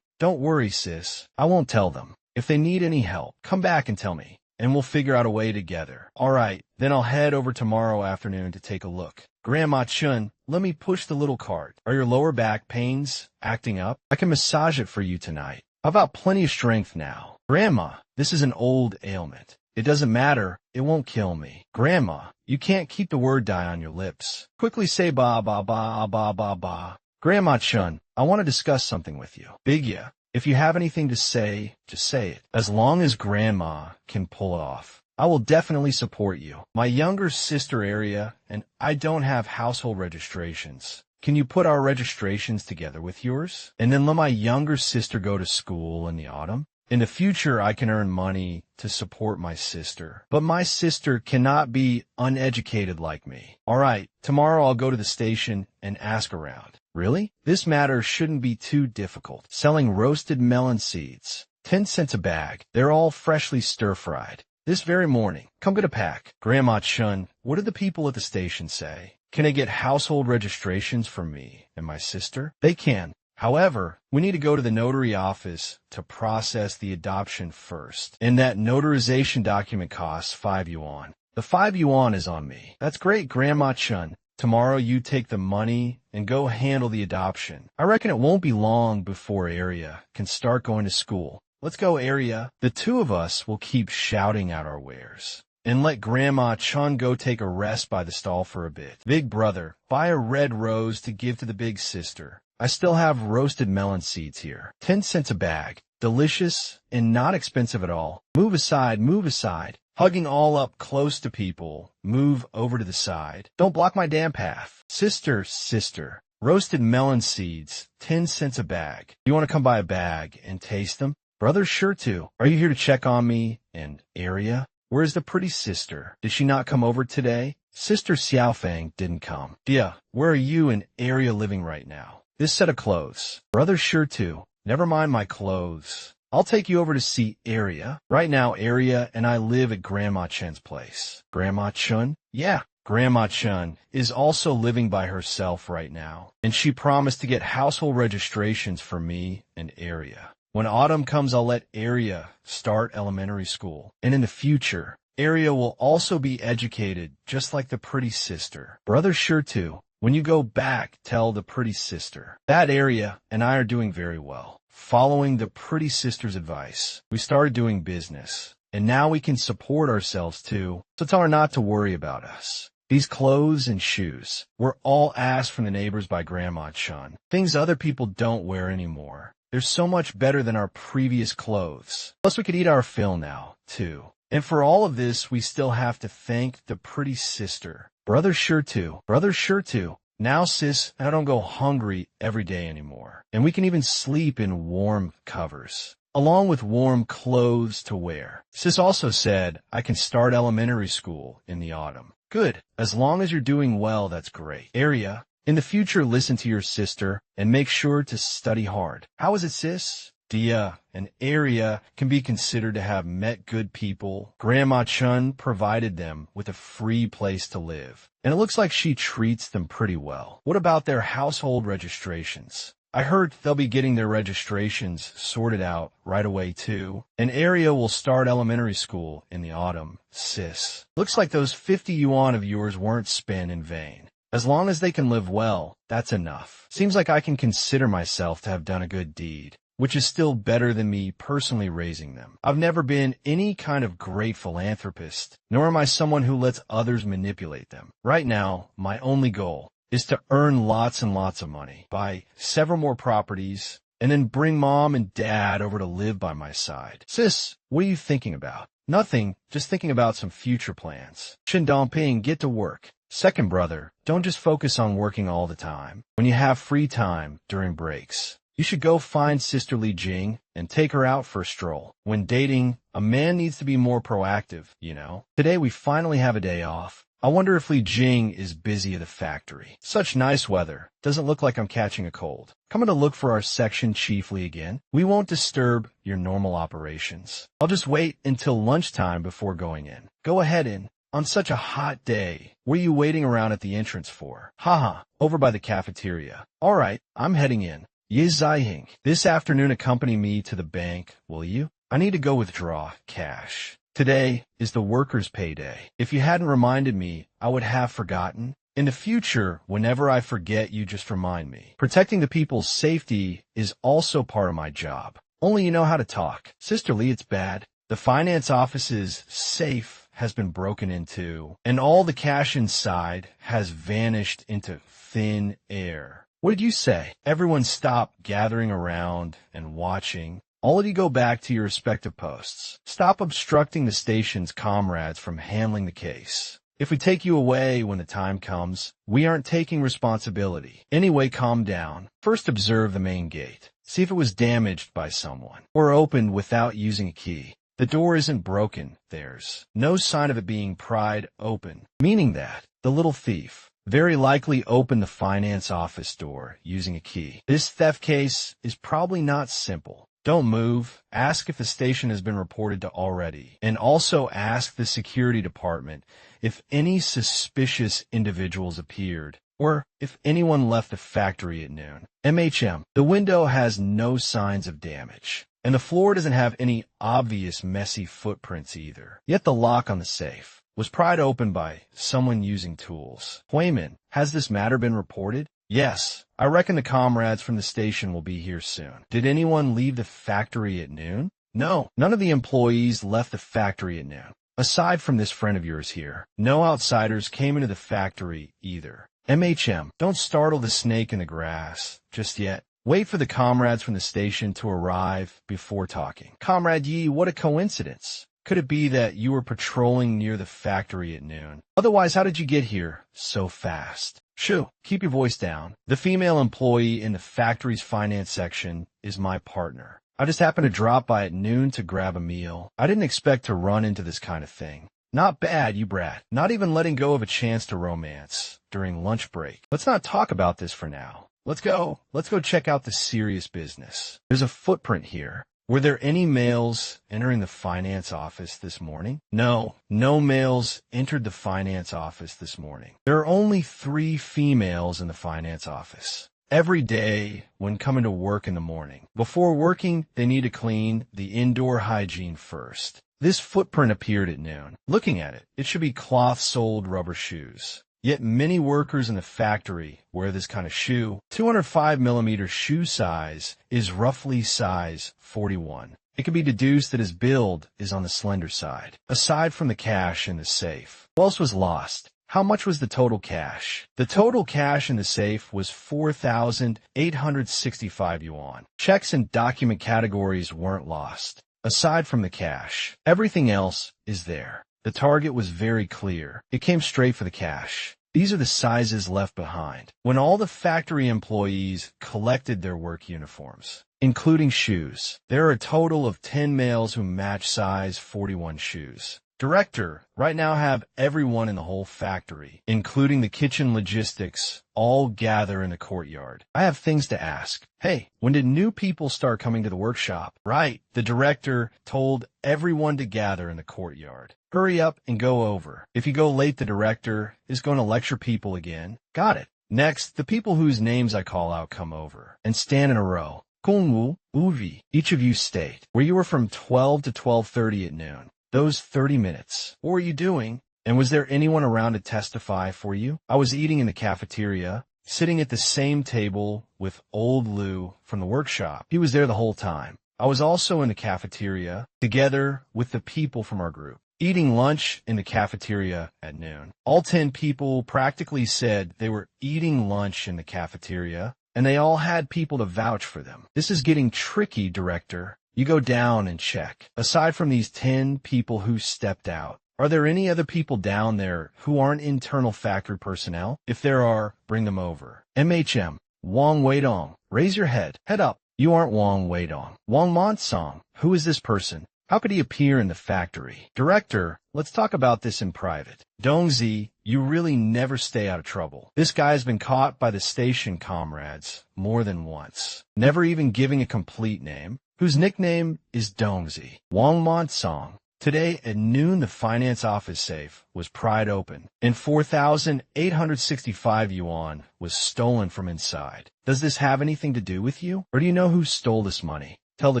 Don't worry, sis. I won't tell them. If they need any help, come back and tell me, and we'll figure out a way together. All right, then I'll head over tomorrow afternoon to take a look. Grandma Chun, let me push the little cart. Are your lower back pains acting up? I can massage it for you tonight. I've got plenty of strength now. Grandma, this is an old ailment. It doesn't matter. It won't kill me. Grandma, you can't keep the word die on your lips. Quickly say ba ba ba ba ba ba. Grandma Chun, I want to discuss something with you. Bigya, if you have anything to say, just say it. As long as Grandma can pull it off, I will definitely support you. My younger sister area and I don't have household registrations. Can you put our registrations together with yours? And then let my younger sister go to school in the autumn? In the future, I can earn money to support my sister. But my sister cannot be uneducated like me. All right, tomorrow I'll go to the station and ask around. Really? This matter shouldn't be too difficult. Selling roasted melon seeds. 10 cents a bag. They're all freshly stir-fried. This very morning. Come get a pack. Grandma Chun, what did the people at the station say? Can I get household registrations for me and my sister? They can. However, we need to go to the notary office to process the adoption first. And that notarization document costs 5 yuan. The 5 yuan is on me. That's great, Grandma Chun. Tomorrow you take the money and go handle the adoption. I reckon it won't be long before Arya can start going to school. Let's go, Arya. The two of us will keep shouting out our wares. And let Grandma Chun go take a rest by the stall for a bit. Big brother, buy a red rose to give to the big sister. I still have roasted melon seeds here. 10 cents a bag. Delicious and not expensive at all. Move aside, move aside. Hugging all up close to people. Move over to the side. Don't block my damn path. Sister. Roasted melon seeds. 10 cents a bag. You want to come buy a bag and taste them? Brother, sure to. Are you here to check on me and Arya? Where's the pretty sister? Did she not come over today? Sister Xiaofang didn't come. Dia, where are you and Arya living right now? This set of clothes. Brother, sure to. Never mind my clothes. I'll take you over to see Area. Right now, Area and I live at Grandma Chen's place. Grandma Chun? Yeah. Grandma Chun is also living by herself right now, and she promised to get household registrations for me and Area. When autumn comes, I'll let Area start elementary school, and in the future, Area will also be educated just like the pretty sister. Brother's sure to. When you go back, tell the pretty sister. That Area and I are doing very well. Following the pretty sister's advice, we started doing business, and now we can support ourselves too, so tell her not to worry about us. These clothes and shoes were all asked from the neighbors by Grandma Chun. Things other people don't wear anymore. They're so much better than our previous clothes. Plus we could eat our fill now, too. And for all of this, we still have to thank the pretty sister. Brother's sure to. Brother's sure to. Now, sis, I don't go hungry every day anymore. And we can even sleep in warm covers, along with warm clothes to wear. Sis also said I can start elementary school in the autumn. Good. As long as you're doing well, that's great. Area, in the future, listen to your sister and make sure to study hard. How is it, sis? Dia and Area can be considered to have met good people. Grandma Chun provided them with a free place to live, and it looks like she treats them pretty well. What about their household registrations? I heard they'll be getting their registrations sorted out right away, too. An Area will start elementary school in the autumn. Sis, looks like those 50 yuan of yours weren't spent in vain. As long as they can live well, that's enough. Seems like I can consider myself to have done a good deed, which is still better than me personally raising them. I've never been any kind of great philanthropist, nor am I someone who lets others manipulate them. Right now, my only goal is to earn lots and lots of money, buy several more properties, and then bring mom and dad over to live by my side. Sis, what are you thinking about? Nothing, just thinking about some future plans. Shin Dongping, get to work. Second brother, don't just focus on working all the time. When you have free time during breaks, you should go find Sister Li Jing and take her out for a stroll. When dating, a man needs to be more proactive, you know. Today we finally have a day off. I wonder if Li Jing is busy at the factory. Such nice weather. Doesn't look like I'm catching a cold. Coming to look for our section chiefly again. We won't disturb your normal operations. I'll just wait until lunchtime before going in. Go ahead in. On such a hot day, what are you waiting around at the entrance for? Haha, over by the cafeteria. All right, I'm heading in. Ye Zaihing, this afternoon accompany me to the bank, will you? I need to go withdraw cash. Today is the workers' payday. If you hadn't reminded me, I would have forgotten. In the future, whenever I forget, you just remind me. Protecting the people's safety is also part of my job. Only you know how to talk. Sister Lee, it's bad. The finance office's safe has been broken into, and all the cash inside has vanished into thin air. What did you say? Everyone stop gathering around and watching. All of you go back to your respective posts. Stop obstructing the station's comrades from handling the case. If we take you away when the time comes, we aren't taking responsibility. Anyway, calm down. First observe the main gate. See if it was damaged by someone or opened without using a key. The door isn't broken. There's no sign of it being pried open, meaning that the little thief very likely opened the finance office door using a key. This theft case is probably not simple. Don't move. Ask if the station has been reported to already. And also ask the security department if any suspicious individuals appeared or if anyone left the factory at noon. MHM, the window has no signs of damage, and the floor doesn't have any obvious messy footprints either. Yet the lock on the safe was pried open by someone using tools. Huimin, has this matter been reported? Yes, I reckon the comrades from the station will be here soon. Did anyone leave the factory at noon? No, none of the employees left the factory at noon. Aside from this friend of yours here, no outsiders came into the factory either. MHM, don't startle the snake in the grass just yet. Wait for the comrades from the station to arrive before talking. Comrade Yi, what a coincidence. Could it be that you were patrolling near the factory at noon? Otherwise, how did you get here so fast? Shoo, keep your voice down. The female employee in the factory's finance section is my partner. I just happened to drop by at noon to grab a meal. I didn't expect to run into this kind of thing. Not bad, you brat. Not even letting go of a chance to romance during lunch break. Let's not talk about this for now. Let's go check out the serious business. There's a footprint here. Were there any males entering the finance office this morning? No, no males entered the finance office this morning. There are only 3 females in the finance office. Every day, when coming to work in the morning, before working, they need to clean the indoor hygiene first. This footprint appeared at noon. Looking at it, it should be cloth-soled rubber shoes. Yet many workers in the factory wear this kind of shoe. 205mm shoe size is roughly size 41. It can be deduced that his build is on the slender side. Aside from the cash in the safe, what else was lost? How much was the total cash? The total cash in the safe was 4,865 yuan. Checks and document categories weren't lost. Aside from the cash, everything else is there. The target was very clear. It came straight for the cash. These are the sizes left behind. When all the factory employees collected their work uniforms, including shoes, there are a total of 10 males who match size 41 shoes. Director, right now have everyone in the whole factory, including the kitchen logistics, all gather in the courtyard. I have things to ask. Hey, when did new people start coming to the workshop? Right, the director told everyone to gather in the courtyard. Hurry up and go over. If you go late, the director is going to lecture people again. Got it. Next, the people whose names I call out come over and stand in a row. Kongwu, Uvi, each of you state where you were from 12 to 12:30 at noon. Those 30 minutes. What were you doing? And was there anyone around to testify for you? I was eating in the cafeteria, sitting at the same table with old Lou from the workshop. He was there the whole time. I was also in the cafeteria, together with the people from our group, eating lunch in the cafeteria at noon. All 10 people practically said they were eating lunch in the cafeteria, and they all had people to vouch for them. This is getting tricky, director. You go down and check. Aside from these 10 people who stepped out, are there any other people down there who aren't internal factory personnel? If there are, bring them over. MHM, Wang Weidong, raise your head. Head up. You aren't Wang Weidong. Wang Monsong, who is this person? How could he appear in the factory? Director, let's talk about this in private. Dongzi, you really never stay out of trouble. This guy's been caught by the station comrades more than once, never even giving a complete name, whose nickname is Dongzi. Wang Monsong. Today at noon, the finance office safe was pried open, and 4,865 yuan was stolen from inside. Does this have anything to do with you? Or do you know who stole this money? Tell the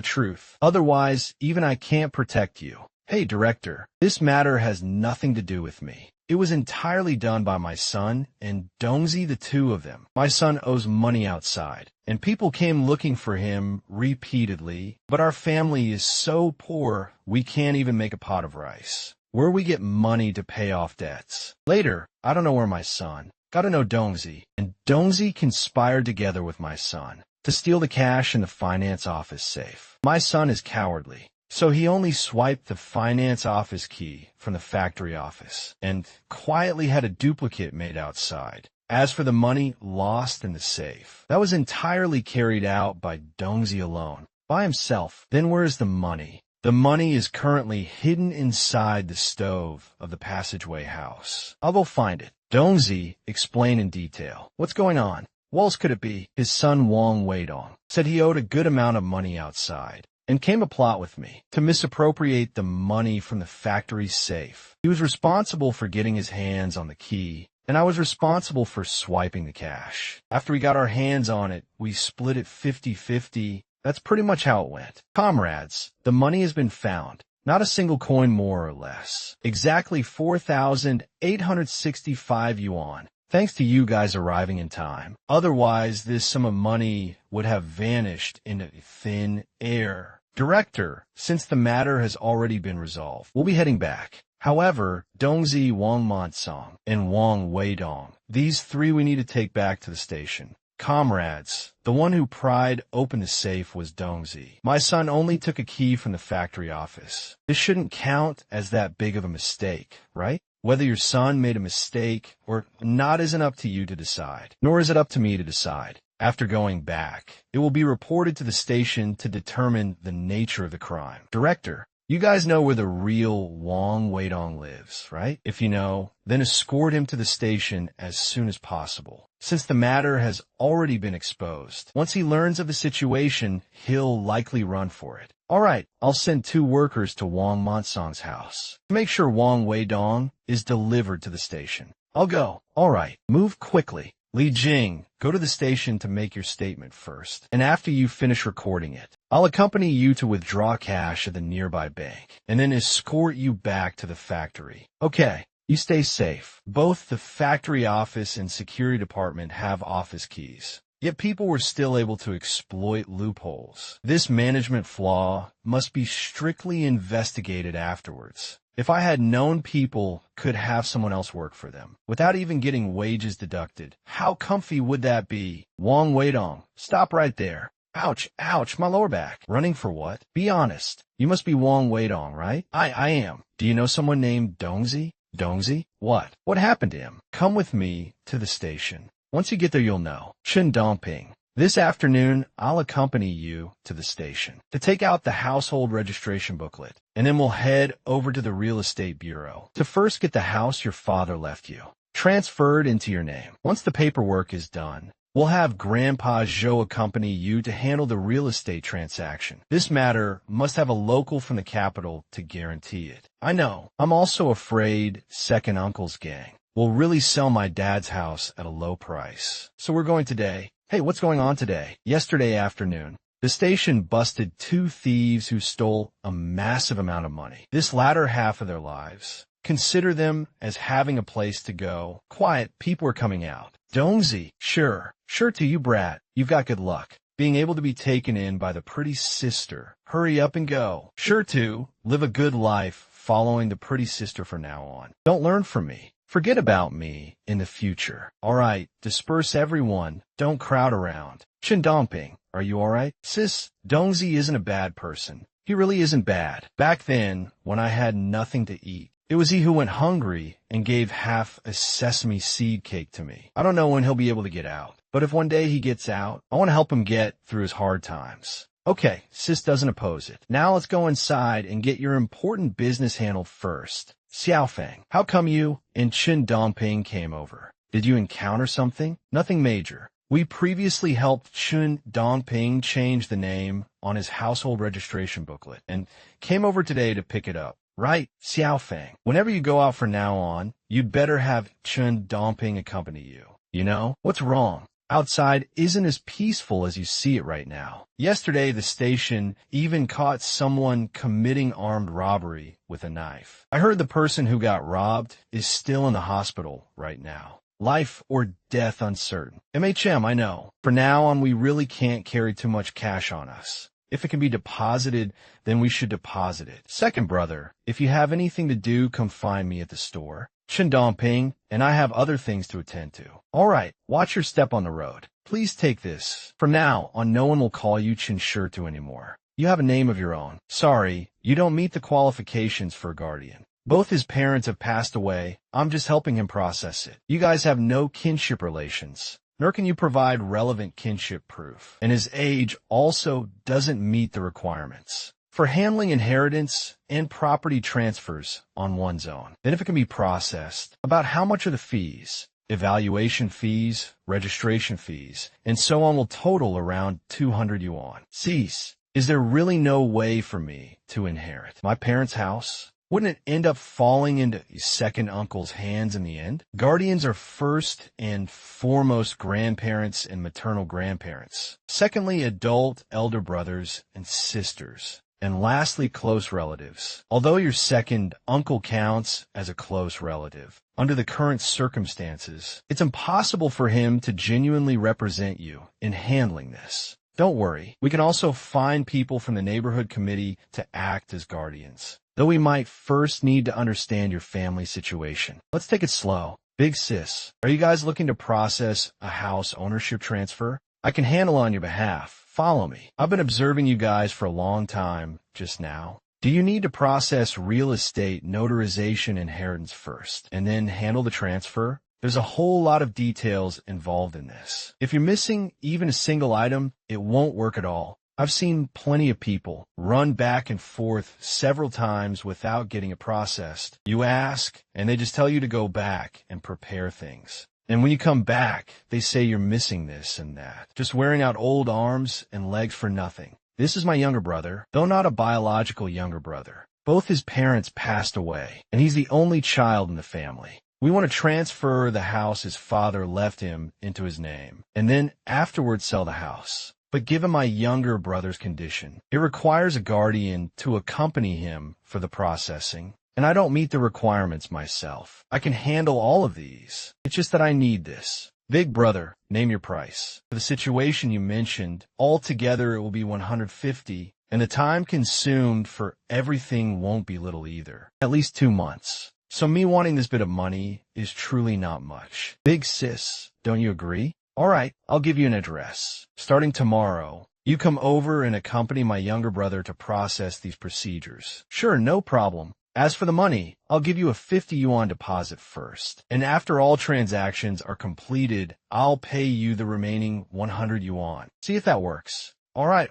truth. Otherwise, even I can't protect you. Hey, director, this matter has nothing to do with me. It was entirely done by my son and Dongzi, the two of them. My son owes money outside, and people came looking for him repeatedly, but our family is so poor we can't even make a pot of rice. Where we get money to pay off debts. Later, I don't know where my son. Gotta know Dongzi, and Dongzi conspired together with my son to steal the cash in the finance office safe. My son is cowardly, so he only swiped the finance office key from the factory office and quietly had a duplicate made outside. As for the money lost in the safe, that was entirely carried out by Dongzi alone, by himself. Then where's the money? The money is currently hidden inside the stove of the passageway house. I'll go find it. Dongzi explained in detail. What's going on? What else could it be? His son Wang Weidong said he owed a good amount of money outside and came a plot with me to misappropriate the money from the factory safe. He was responsible for getting his hands on the key, and I was responsible for swiping the cash. After we got our hands on it, we split it 50-50. That's pretty much how it went. Comrades, the money has been found. Not a single coin more or less. Exactly 4,865 yuan. Thanks to you guys arriving in time. Otherwise, this sum of money would have vanished into thin air. Director, since the matter has already been resolved, we'll be heading back. However, Dongzi, Wang Monsong, and Wang Weidong, these 3 we need to take back to the station. Comrades, the one who pried open the safe was Dongzi. My son only took a key from the factory office. This shouldn't count as that big of a mistake, right? Whether your son made a mistake or not isn't up to you to decide, nor is it up to me to decide. After going back, it will be reported to the station to determine the nature of the crime. Director, you guys know where the real Wang Weidong lives, right? If you know, then escort him to the station as soon as possible, since the matter has already been exposed. Once he learns of the situation, he'll likely run for it. All right, I'll send 2 workers to Wang Monsong's house to make sure Wang Weidong is delivered to the station. I'll go. All right, move quickly. Li Jing, go to the station to make your statement first, and after you finish recording it, I'll accompany you to withdraw cash at the nearby bank, and then escort you back to the factory. Okay, you stay safe. Both the factory office and security department have office keys. Yet people were still able to exploit loopholes. This management flaw must be strictly investigated afterwards. If I had known people could have someone else work for them without even getting wages deducted, how comfy would that be? Wang Weidong, stop right there. Ouch, ouch, my lower back. Running for what? Be honest. You must be Wang Weidong, right? I am. Do you know someone named Dongzi? Dongzi? What? What happened to him? Come with me to the station. Once you get there, you'll know. Chen Dongping. This afternoon, I'll accompany you to the station to take out the household registration booklet, and then we'll head over to the real estate bureau to first get the house your father left you transferred into your name. Once the paperwork is done, we'll have Grandpa Zhou accompany you to handle the real estate transaction. This matter must have a local from the capital to guarantee it. I know. I'm also afraid second uncle's gang will really sell my dad's house at a low price. So we're going today. Hey, what's going on today? Yesterday afternoon, the station busted 2 thieves who stole a massive amount of money. This latter half of their lives, consider them as having a place to go. Quiet, people are coming out. Dongzi, sure to you, brat. You've got good luck being able to be taken in by the pretty sister. Hurry up and go. Sure to live a good life following the pretty sister from now on. Don't learn from me. Forget about me in the future. All right, disperse everyone. Don't crowd around. Chen Dongping, are you all right? Sis, Dongzi isn't a bad person. He really isn't bad. Back then, when I had nothing to eat, it was he who went hungry and gave half a sesame seed cake to me. I don't know when he'll be able to get out, but if one day he gets out, I want to help him get through his hard times. Okay, sis doesn't oppose it. Now let's go inside and get your important business handled first. Xiaofeng, how come you and Chen Dongping came over? Did you encounter something? Nothing major. We previously helped Chen Dongping change the name on his household registration booklet and came over today to pick it up. Right, Xiaofeng. Whenever you go out from now on, you'd better have Chen Dongping accompany you. You know, what's wrong? Outside isn't as peaceful as you see it right now. Yesterday, the station even caught someone committing armed robbery with a knife. I heard the person who got robbed is still in the hospital right now. Life or death uncertain. MHM, I know. For now on, we really can't carry too much cash on us. If it can be deposited, then we should deposit it. Second brother, if you have anything to do, come find me at the store. Chen Dongping, and I have other things to attend to. All right, watch your step on the road. Please take this. From now on, no one will call you Chen Shirtu anymore. You have a name of your own. Sorry, you don't meet the qualifications for a guardian. Both his parents have passed away. I'm just helping him process it. You guys have no kinship relations. Nor can you provide relevant kinship proof. And his age also doesn't meet the requirements for handling inheritance and property transfers on one's own. Then if it can be processed, about how much are the fees? Evaluation fees, registration fees, and so on will total around 200 yuan. Cease. Is there really no way for me to inherit my parents' house? Wouldn't it end up falling into second uncle's hands in the end? Guardians are first and foremost grandparents and maternal grandparents. Secondly, adult elder brothers and sisters. And lastly, close relatives. Although your second uncle counts as a close relative, under the current circumstances, it's impossible for him to genuinely represent you in handling this. Don't worry, we can also find people from the neighborhood committee to act as guardians. Though we might first need to understand your family situation. Let's take it slow. Big sis, are you guys looking to process a house ownership transfer? I can handle on your behalf. Follow me. I've been observing you guys for a long time just now. Do you need to process real estate notarization inheritance first and then handle the transfer? There's a whole lot of details involved in this. If you're missing even a single item, it won't work at all. I've seen plenty of people run back and forth several times without getting it processed. You ask, and they just tell you to go back and prepare things. And when you come back, they say you're missing this and that, just wearing out old arms and legs for nothing. This is my younger brother, though not a biological younger brother. Both his parents passed away, and he's the only child in the family. We want to transfer the house his father left him into his name, and then afterwards sell the house. But given my younger brother's condition, it requires a guardian to accompany him for the processing, and I don't meet the requirements myself. I can handle all of these. It's just that I need this. Big brother, name your price. For the situation you mentioned, altogether it will be 150, and the time consumed for everything won't be little either. At least 2 months. So me wanting this bit of money is truly not much. Big sis, don't you agree? All right, I'll give you an address. Starting tomorrow, you come over and accompany my younger brother to process these procedures. Sure, no problem. As for the money, I'll give you a 50 yuan deposit first. And after all transactions are completed, I'll pay you the remaining 100 yuan. See if that works. All right,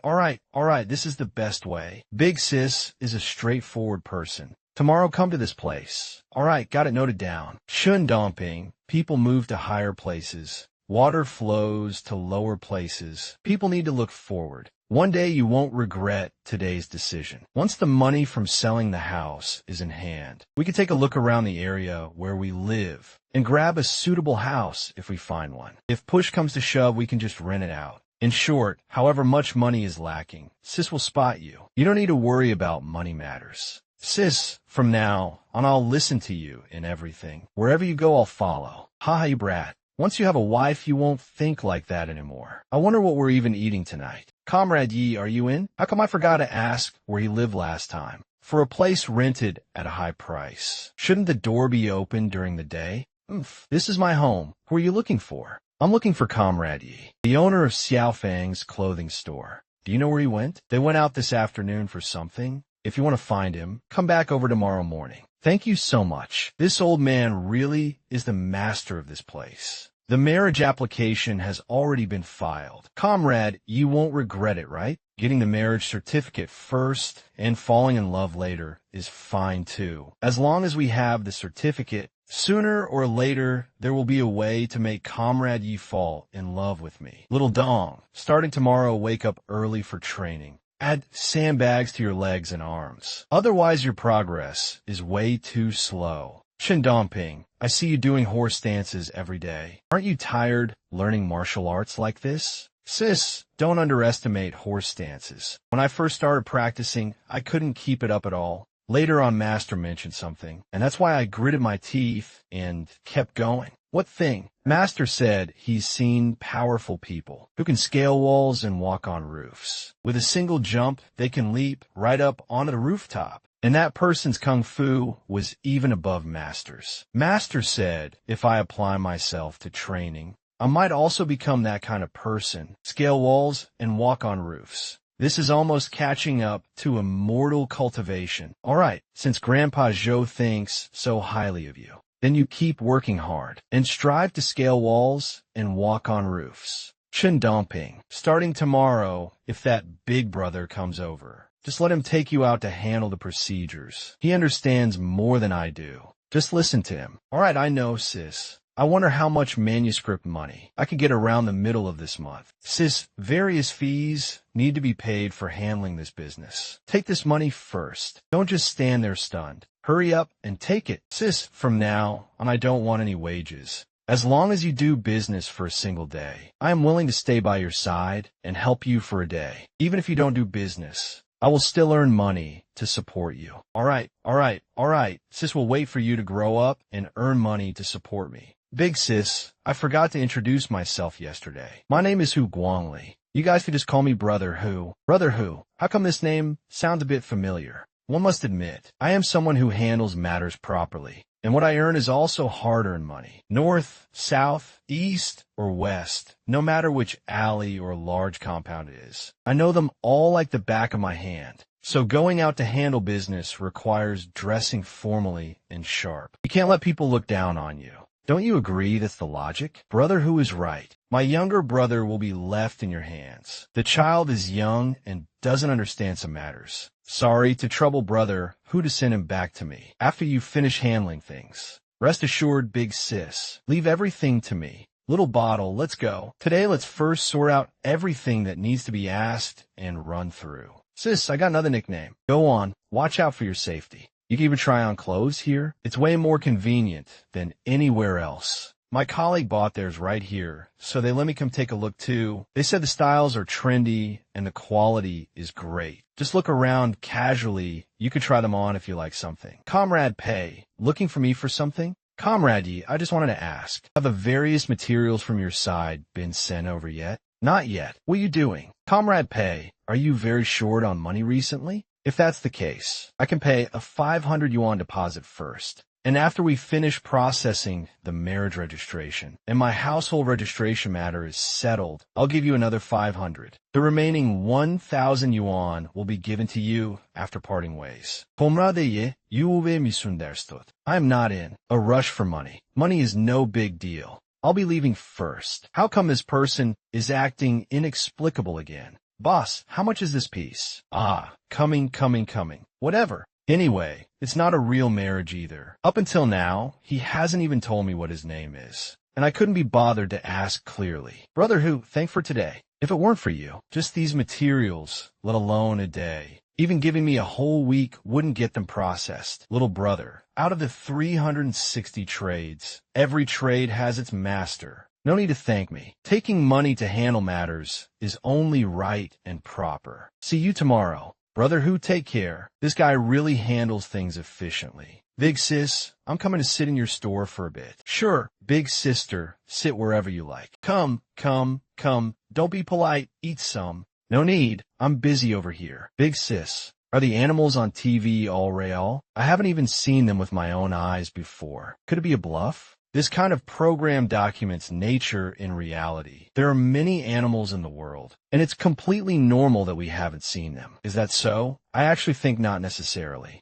this is the best way. Big sis is a straightforward person. Tomorrow come to this place. All right, got it noted down. Shun Dongping, people move to higher places. Water flows to lower places. People need to look forward. One day you won't regret today's decision. Once the money from selling the house is in hand, we can take a look around the area where we live and grab a suitable house if we find one. If push comes to shove, we can just rent it out. In short, however much money is lacking, sis will spot you. You don't need to worry about money matters. Sis, from now on I'll listen to you in everything. Wherever you go, I'll follow. Ha, you brat. Once you have a wife, you won't think like that anymore. I wonder what we're even eating tonight. Comrade Yi, are you in? How come I forgot to ask where he lived last time? For a place rented at a high price. Shouldn't the door be open during the day? This is my home. Who are you looking for? I'm looking for Comrade Yi, the owner of Xiaofang's clothing store. Do you know where he went? They went out this afternoon for something. If you want to find him, come back over tomorrow morning. Thank you so much. This old man really is the master of this place. The marriage application has already been filed. Comrade, you won't regret it, right? Getting the marriage certificate first and falling in love later is fine too. As long as we have the certificate, sooner or later there will be a way to make Comrade Yi fall in love with me. Little Dong, starting tomorrow, wake up early for training. Add sandbags to your legs and arms. Otherwise, your progress is way too slow. Shindongping, I see you doing horse dances every day. Aren't you tired learning martial arts like this? Sis, don't underestimate horse dances. When I first started practicing, I couldn't keep it up at all. Later on, Master mentioned something, and that's why I gritted my teeth and kept going. What thing? Master said he's seen powerful people who can scale walls and walk on roofs. With a single jump, they can leap right up onto the rooftop. And that person's kung fu was even above Master's. Master said if I apply myself to training, I might also become that kind of person, scale walls and walk on roofs. This is almost catching up to immortal cultivation. All right, since Grandpa Zhou thinks so highly of you, then you keep working hard and strive to scale walls and walk on roofs. Chen Dongping, starting tomorrow, if that big brother comes over, just let him take you out to handle the procedures. He understands more than I do. Just listen to him. All right, I know, sis. I wonder how much manuscript money I could get around the middle of this month. Sis, various fees need to be paid for handling this business. Take this money first. Don't just stand there stunned. Hurry up and take it. Sis, from now on I don't want any wages. As long as you do business for a single day, I am willing to stay by your side and help you for a day. Even if you don't do business, I will still earn money to support you. All right. Sis will wait for you to grow up and earn money to support me. Big sis, I forgot to introduce myself yesterday. My name is Hu Guangli. You guys can just call me Brother Hu. Brother Hu, how come this name sounds a bit familiar? One must admit, I am someone who handles matters properly. And what I earn is also hard-earned money. North, south, east, or west, no matter which alley or large compound it is. I know them all like the back of my hand. So going out to handle business requires dressing formally and sharp. You can't let people look down on you. Don't you agree that's the logic? Brother Hu is right. My younger brother will be left in your hands. The child is young and doesn't understand some matters. Sorry to trouble Brother Hu to send him back to me after you finish handling things. Rest assured, big sis, leave everything to me. Little bottle, let's go. Today, let's first sort out everything that needs to be asked and run through. Sis, I got another nickname. Go on, watch out for your safety. You can even try on clothes here. It's way more convenient than anywhere else. My colleague bought theirs right here, so they let me come take a look too. They said the styles are trendy and the quality is great. Just look around casually. You could try them on if you like something. Comrade Pei, looking for me for something? Comrade Yi, I just wanted to ask, have the various materials from your side been sent over yet? Not yet. What are you doing? Comrade Pei, are you very short on money recently? If that's the case, I can pay a 500 yuan deposit first. And after we finish processing the marriage registration and my household registration matter is settled, I'll give you another 500. The remaining 1,000 yuan will be given to you after parting ways. I am not in a rush for money. Money is no big deal. I'll be leaving first. How come this person is acting inexplicable again? Boss, how much is this piece? Coming. Whatever. Anyway, it's not a real marriage either. Up until now, he hasn't even told me what his name is. And I couldn't be bothered to ask clearly. Brother Who, thank for today. If it weren't for you, just these materials, let alone a day. Even giving me a whole week wouldn't get them processed. Little brother, out of the 360 trades, every trade has its master. No need to thank me. Taking money to handle matters is only right and proper. See you tomorrow. Brother Who, take care. This guy really handles things efficiently. Big sis, I'm coming to sit in your store for a bit. Sure, big sister, sit wherever you like. Come. Don't be polite, eat some. No need, I'm busy over here. Big sis, are the animals on TV all real? I haven't even seen them with my own eyes before. Could it be a bluff? This kind of program documents nature in reality. There are many animals in the world, and it's completely normal that we haven't seen them. Is that so? I actually think not necessarily.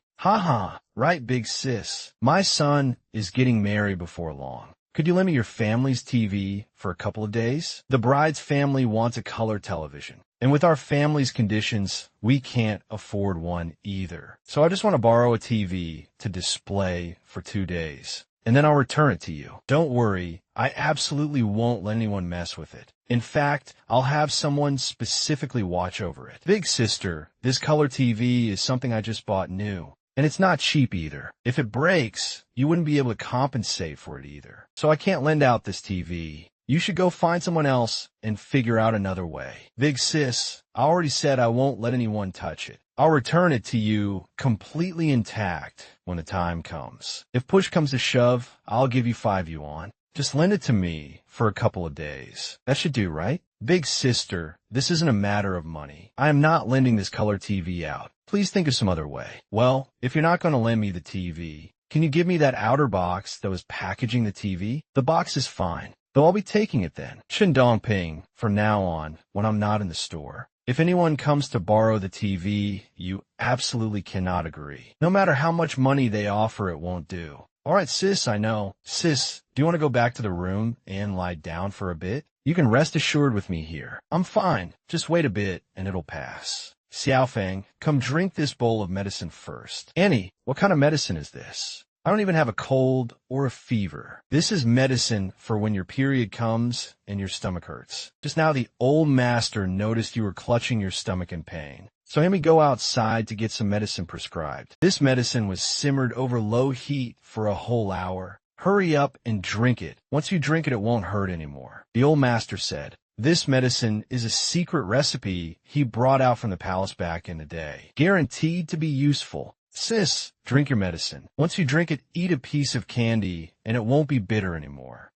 Right, big sis. My son is getting married before long. Could you lend me your family's TV for a couple of days? The bride's family wants a color television. And with our family's conditions, we can't afford one either. So I just want to borrow a TV to display for 2 days. And then I'll return it to you. Don't worry, I absolutely won't let anyone mess with it. In fact, I'll have someone specifically watch over it. Big sister, this color TV is something I just bought new. And it's not cheap either. If it breaks, you wouldn't be able to compensate for it either. So I can't lend out this TV. You should go find someone else and figure out another way. Big sis, I already said I won't let anyone touch it. I'll return it to you completely intact when the time comes. If push comes to shove, I'll give you 5 yuan. Just lend it to me for a couple of days. That should do, right? Big sister, this isn't a matter of money. I am not lending this color TV out. Please think of some other way. Well, if you're not going to lend me the TV, can you give me that outer box that was packaging the TV? The box is fine, though I'll be taking it then. Shindong Ping, from now on, when I'm not in the store. If anyone comes to borrow the TV, you absolutely cannot agree. No matter how much money they offer, it won't do. All right, sis, I know. Sis, do you want to go back to the room and lie down for a bit? You can rest assured with me here. I'm fine. Just wait a bit and it'll pass. Xiaofeng, come drink this bowl of medicine first. Annie, what kind of medicine is this? I don't even have a cold or a fever. This is medicine for when your period comes and your stomach hurts. Just now the old master noticed you were clutching your stomach in pain. So he had me go outside to get some medicine prescribed. This medicine was simmered over low heat for a whole hour. Hurry up and drink it. Once you drink it, it won't hurt anymore. The old master said, this medicine is a secret recipe he brought out from the palace back in the day. Guaranteed to be useful. Sis, drink your medicine. Once you drink it, eat a piece of candy, and it won't be bitter anymore.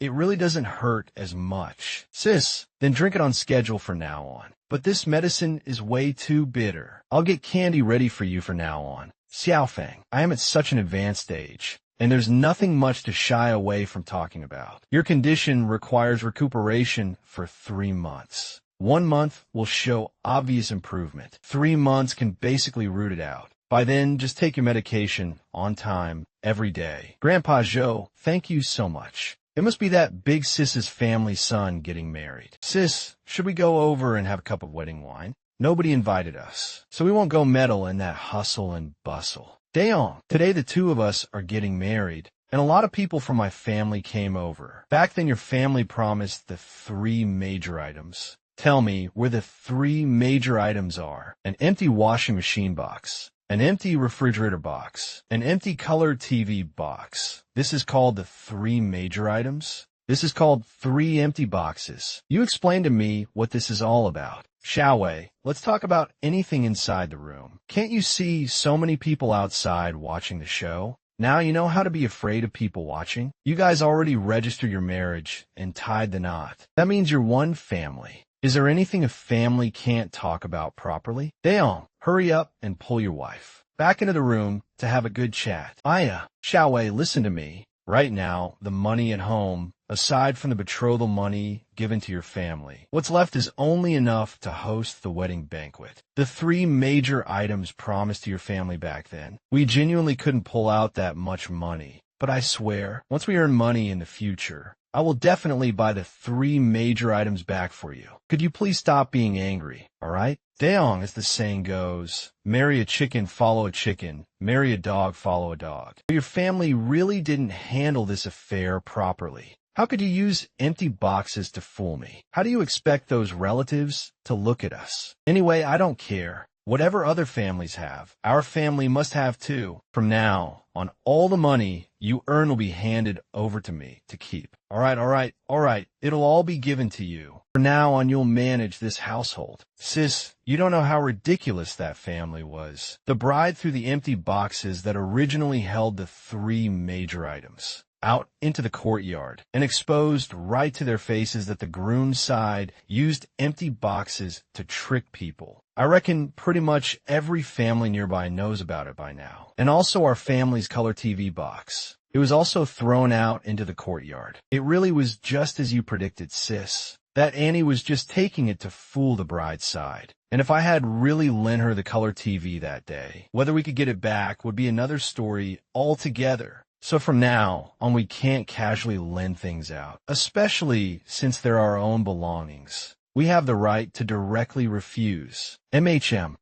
It really doesn't hurt as much. Sis, then drink it on schedule from now on. But this medicine is way too bitter. I'll get candy ready for you from now on. Xiaofeng, I am at such an advanced age, and there's nothing much to shy away from talking about. Your condition requires recuperation for 3 months. 1 month will show obvious improvement. 3 months can basically root it out. By then, just take your medication on time every day. Grandpa Zhou, thank you so much. It must be that big sis's family son getting married. Sis, should we go over and have a cup of wedding wine? Nobody invited us, so we won't go meddle in that hustle and bustle. Dayon, today the two of us are getting married, and a lot of people from my family came over. Back then your family promised the 3 major items. Tell me where the 3 major items are. An empty washing machine box, an empty refrigerator box, an empty color TV box. This is called the 3 major items? This is called 3 empty boxes. You explain to me what this is all about. Shall we? Let's talk about anything inside the room. Can't you see so many people outside watching the show? Now you know how to be afraid of people watching? You guys already registered your marriage and tied the knot. That means you're one family. Is there anything a family can't talk about properly? Daeong, hurry up and pull your wife back into the room to have a good chat. Aya, shall we? Listen to me. Right now, the money at home, aside from the betrothal money given to your family, what's left is only enough to host the wedding banquet. The 3 major items promised to your family back then. We genuinely couldn't pull out that much money. But I swear, once we earn money in the future, I will definitely buy the 3 major items back for you. Could you please stop being angry, alright? Daeong, as the saying goes, marry a chicken, follow a chicken, marry a dog, follow a dog. Your family really didn't handle this affair properly. How could you use empty boxes to fool me? How do you expect those relatives to look at us? Anyway, I don't care. Whatever other families have, our family must have too. From now on, all the money you earn will be handed over to me to keep. All right. It'll all be given to you. From now on, you'll manage this household. Sis, you don't know how ridiculous that family was. The bride threw the empty boxes that originally held the 3 major items out into the courtyard and exposed right to their faces that the groom's side used empty boxes to trick people. I reckon pretty much every family nearby knows about it by now. And also our family's color TV box. It was also thrown out into the courtyard. It really was just as you predicted, sis. That Annie was just taking it to fool the bride's side. And if I had really lent her the color TV that day, whether we could get it back would be another story altogether. So from now on, we can't casually lend things out, especially since they're our own belongings. We have the right to directly refuse.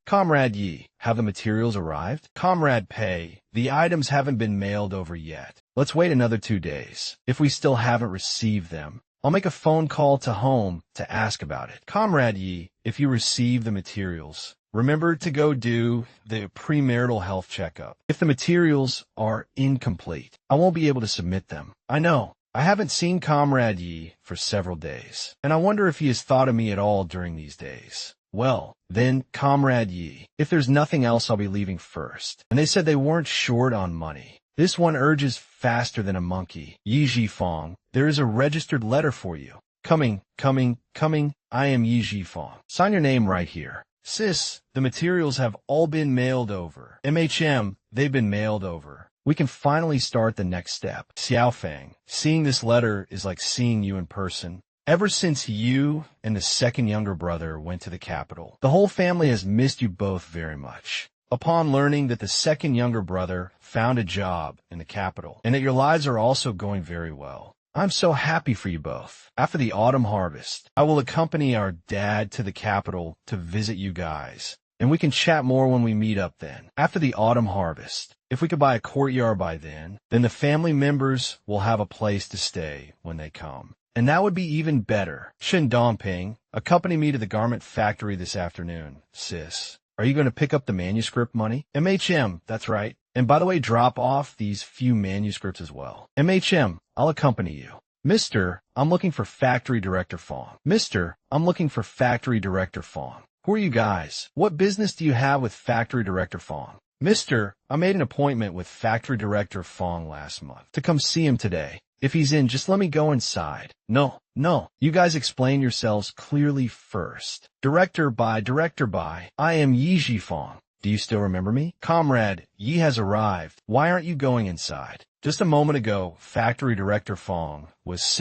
Comrade Yi, have the materials arrived? Comrade Pei, the items haven't been mailed over yet. Let's wait another 2 days. If we still haven't received them, I'll make a phone call to home to ask about it. Comrade Yi, if you receive the materials, remember to go do the premarital health checkup. If the materials are incomplete, I won't be able to submit them. I know. I haven't seen Comrade Yi for several days, and I wonder if he has thought of me at all during these days. Well, then, Comrade Yi, if there's nothing else, I'll be leaving first. And they said they weren't short on money. This one urges faster than a monkey. Yi Jifong, there is a registered letter for you. Coming. I am Yi Jifong. Sign your name right here. Sis, the materials have all been mailed over. They've been mailed over. We can finally start the next step. Xiaofang, seeing this letter is like seeing you in person. Ever since you and the second younger brother went to the capital, the whole family has missed you both very much. Upon learning that the second younger brother found a job in the capital and that your lives are also going very well, I'm so happy for you both. After the autumn harvest, I will accompany our dad to the capital to visit you guys, and we can chat more when we meet up then. After the autumn harvest, if we could buy a courtyard by then the family members will have a place to stay when they come. And that would be even better. Shin Dongping, accompany me to the garment factory this afternoon, sis. Are you going to pick up the manuscript money? That's right. And by the way, drop off these few manuscripts as well. I'll accompany you. Mister, I'm looking for Factory Director Fong. Mister, I'm looking for Factory Director Fong. Who are you guys? What business do you have with Factory Director Fong? Mister, I made an appointment with Factory Director Fong last month to come see him today. If he's in, just let me go inside. No. You guys explain yourselves clearly first. Director by. I am Yi Jifong. Do you still remember me? Comrade, Yi has arrived. Why aren't you going inside? Just a moment ago, Factory Director Fong was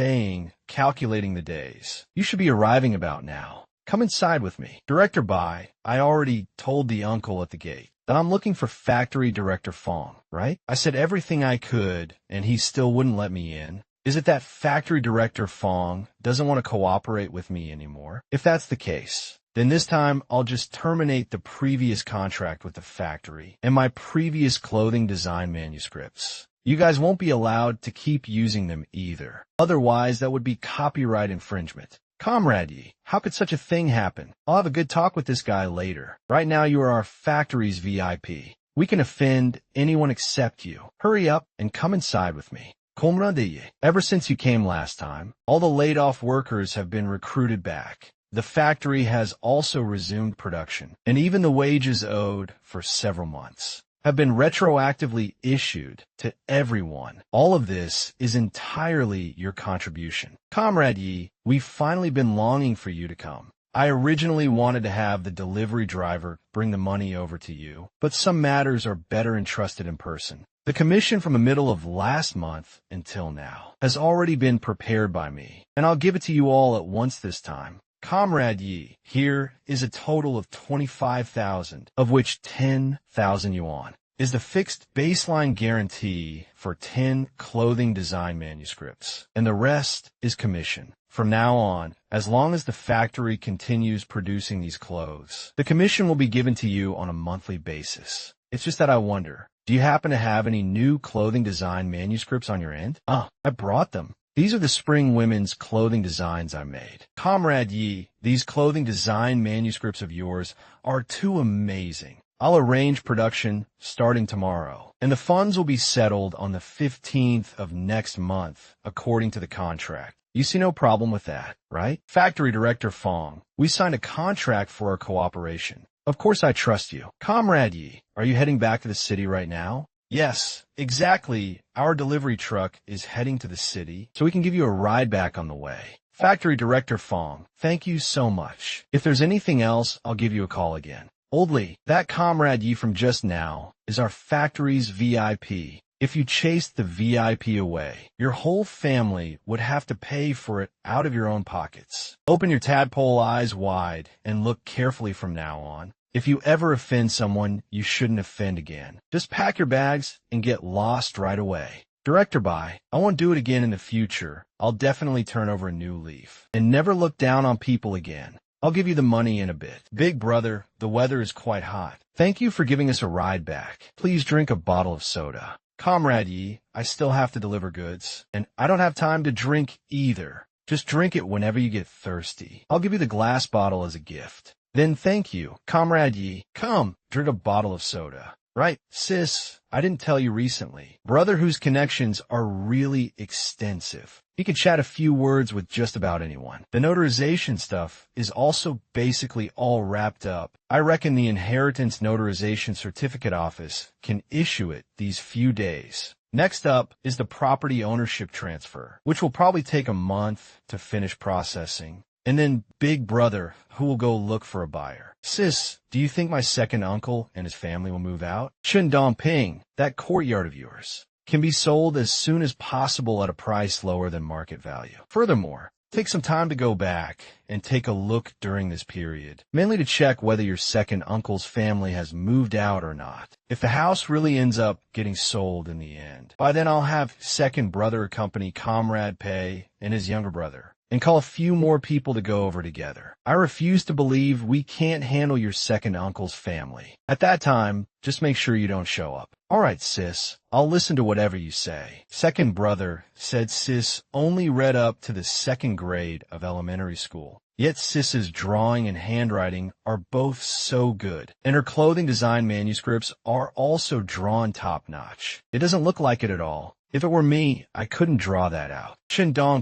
calculating the days. You should be arriving about now. Come inside with me. Director Bai, I already told the uncle at the gate that I'm looking for Factory Director Fong, right? I said everything I could, and he still wouldn't let me in. Is it that Factory Director Fong doesn't want to cooperate with me anymore? If that's the case, then this time I'll just terminate the previous contract with the factory and my previous clothing design manuscripts. You guys won't be allowed to keep using them either. Otherwise, that would be copyright infringement. Comrade Yi, how could such a thing happen? I'll have a good talk with this guy later. Right now, you are our factory's VIP. We can offend anyone except you. Hurry up and come inside with me. Comrade Yi, ever since you came last time, all the laid-off workers have been recruited back. The factory has also resumed production, and even the wages owed for several months have been retroactively issued to everyone. All of this is entirely your contribution. Comrade Yi, we've finally been longing for you to come. I originally wanted to have the delivery driver bring the money over to you, but some matters are better entrusted in person. The commission from the middle of last month until now has already been prepared by me, and I'll give it to you all at once this time. Comrade Yi, here is a total of 25,000, of which 10,000 yuan is the fixed baseline guarantee for 10 clothing design manuscripts, and the rest is commission. From now on, as long as the factory continues producing these clothes, the commission will be given to you on a monthly basis. It's just that I wonder, do you happen to have any new clothing design manuscripts on your end? I brought them. These are the spring women's clothing designs I made. Comrade Yi, these clothing design manuscripts of yours are too amazing. I'll arrange production starting tomorrow, and the funds will be settled on the 15th of next month, according to the contract. You see no problem with that, right? Factory Director Fong, we signed a contract for our cooperation. Of course I trust you. Comrade Yi, are you heading back to the city right now? Yes, exactly. Our delivery truck is heading to the city, so we can give you a ride back on the way. Factory Director Fong, thank you so much. If there's anything else, I'll give you a call again. Oldly, that Comrade Yi from just now is our factory's VIP. If you chased the VIP away, your whole family would have to pay for it out of your own pockets. Open your tadpole eyes wide and look carefully from now on. If you ever offend someone, you shouldn't offend again. Just pack your bags and get lost right away. Director Bai, I won't do it again in the future. I'll definitely turn over a new leaf and never look down on people again. I'll give you the money in a bit. Big brother, the weather is quite hot. Thank you for giving us a ride back. Please drink a bottle of soda. Comrade Yi, I still have to deliver goods, and I don't have time to drink either. Just drink it whenever you get thirsty. I'll give you the glass bottle as a gift. Then thank you. Comrade Yi, come, drink a bottle of soda. Right, sis, I didn't tell you recently. Brother whose connections are really extensive. He can chat a few words with just about anyone. The notarization stuff is also basically all wrapped up. I reckon the Inheritance Notarization Certificate Office can issue it these few days. Next up is the property ownership transfer, which will probably take a month to finish processing. And then Big Brother, who will go look for a buyer. Sis, do you think my second uncle and his family will move out? Ping, that courtyard of yours, can be sold as soon as possible at a price lower than market value. Furthermore, take some time to go back and take a look during this period, mainly to check whether your second uncle's family has moved out or not. If the house really ends up getting sold in the end, by then I'll have second brother accompany Comrade Pei and his younger brother, and call a few more people to go over together. I refuse to believe we can't handle your second uncle's family. At that time, just make sure you don't show up. All right, sis, I'll listen to whatever you say. Second brother said sis only read up to the second grade of elementary school. Yet sis's drawing and handwriting are both so good, and her clothing design manuscripts are also drawn top-notch. It doesn't look like it at all. If it were me, I couldn't draw that out.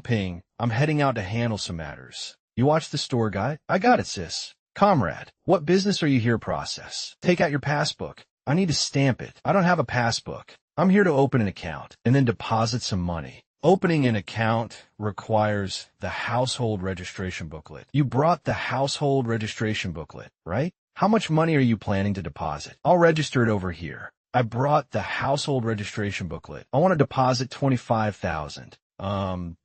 Ping, I'm heading out to handle some matters. You watch the store guide? I got it, sis. Comrade, what business are you here process? Take out your passbook. I need to stamp it. I don't have a passbook. I'm here to open an account and then deposit some money. Opening an account requires the household registration booklet. You brought the household registration booklet, right? How much money are you planning to deposit? I'll register it over here. I brought the household registration booklet. I want to deposit 25,000.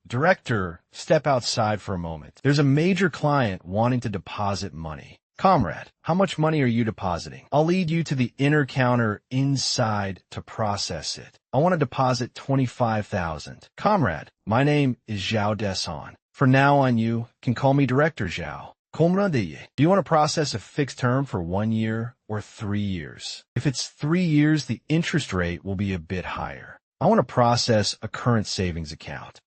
Director, step outside for a moment. There's a major client wanting to deposit money. Comrade, how much money are you depositing? I'll lead you to the inner counter inside to process it. I want to deposit 25,000. Comrade, my name is Zhao Deson. For now on, you can call me Director Zhao. Do you want to process a fixed term for 1 year or 3 years? If it's 3 years, the interest rate will be a bit higher. I want to process a current savings account.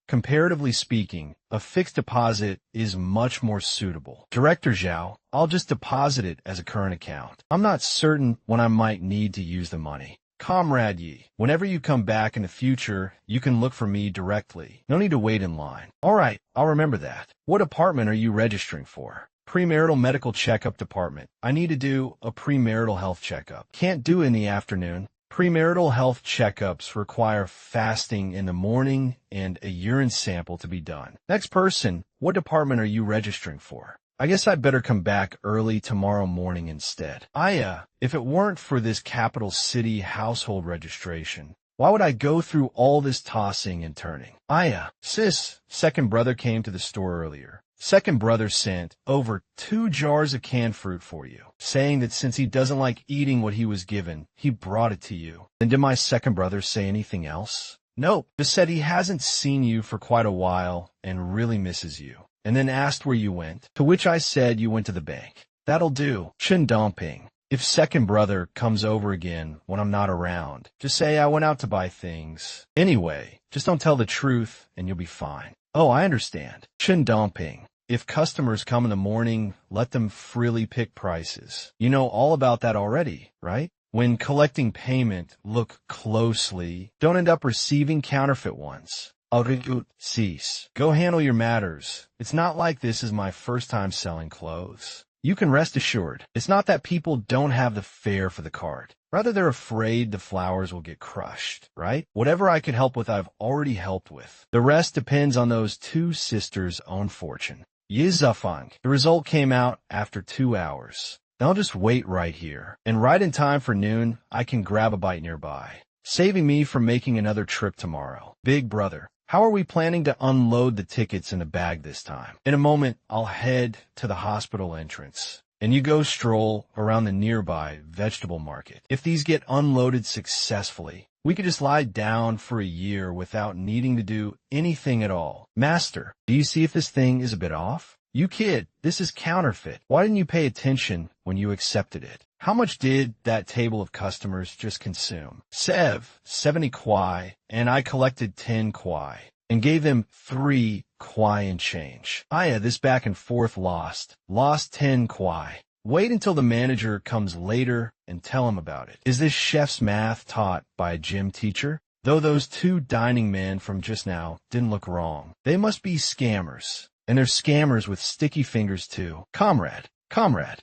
Comparatively speaking, a fixed deposit is much more suitable. Director Zhao, I'll just deposit it as a current account. I'm not certain when I might need to use the money. Comrade Yi, whenever you come back in the future, you can look for me directly. No need to wait in line. All right, I'll remember that. What department are you registering for? Premarital medical checkup department. I need to do a premarital health checkup. Can't do it in the afternoon. Premarital health checkups require fasting in the morning and a urine sample to be done. Next person, what department are you registering for? I guess I'd better come back early tomorrow morning instead. If it weren't for this capital city household registration, why would I go through all this tossing and turning? Sis, second brother came to the store earlier. Second brother sent over 2 jars of canned fruit for you, saying that since he doesn't like eating what he was given, he brought it to you. Then did my second brother say anything else? Nope, just said he hasn't seen you for quite a while and really misses you, and then asked where you went, to which I said you went to the bank. That'll do. Shindumping. If second brother comes over again when I'm not around, just say I went out to buy things. Anyway, just don't tell the truth and you'll be fine. Oh, I understand. Shindumping. If customers come in the morning, let them freely pick prices. You know all about that already, right? When collecting payment, look closely. Don't end up receiving counterfeit ones. Cease. Go handle your matters. It's not like this is my first time selling clothes. You can rest assured, it's not that people don't have the fare for the cart. Rather, they're afraid the flowers will get crushed, right? Whatever I could help with, I've already helped with. The rest depends on those 2 sisters' own fortune. Yizafang. The result came out after 2 hours. Then I'll just wait right here. And right in time for noon, I can grab a bite nearby, saving me from making another trip tomorrow. Big brother, how are we planning to unload the tickets in a bag this time? In a moment, I'll head to the hospital entrance, and you go stroll around the nearby vegetable market. If these get unloaded successfully, we could just lie down for a year without needing to do anything at all. Master, do you see if this thing is a bit off? You kid, this is counterfeit. Why didn't you pay attention when you accepted it? How much did that table of customers just consume? 70 kwai, and I collected 10 kwai, and gave them 3 kwai and change. This back and forth lost 10 kwai. Wait until the manager comes later and tell him about it. Is this chef's math taught by a gym teacher? Though those 2 dining men from just now didn't look wrong. They must be scammers. And they're scammers with sticky fingers too. Comrade,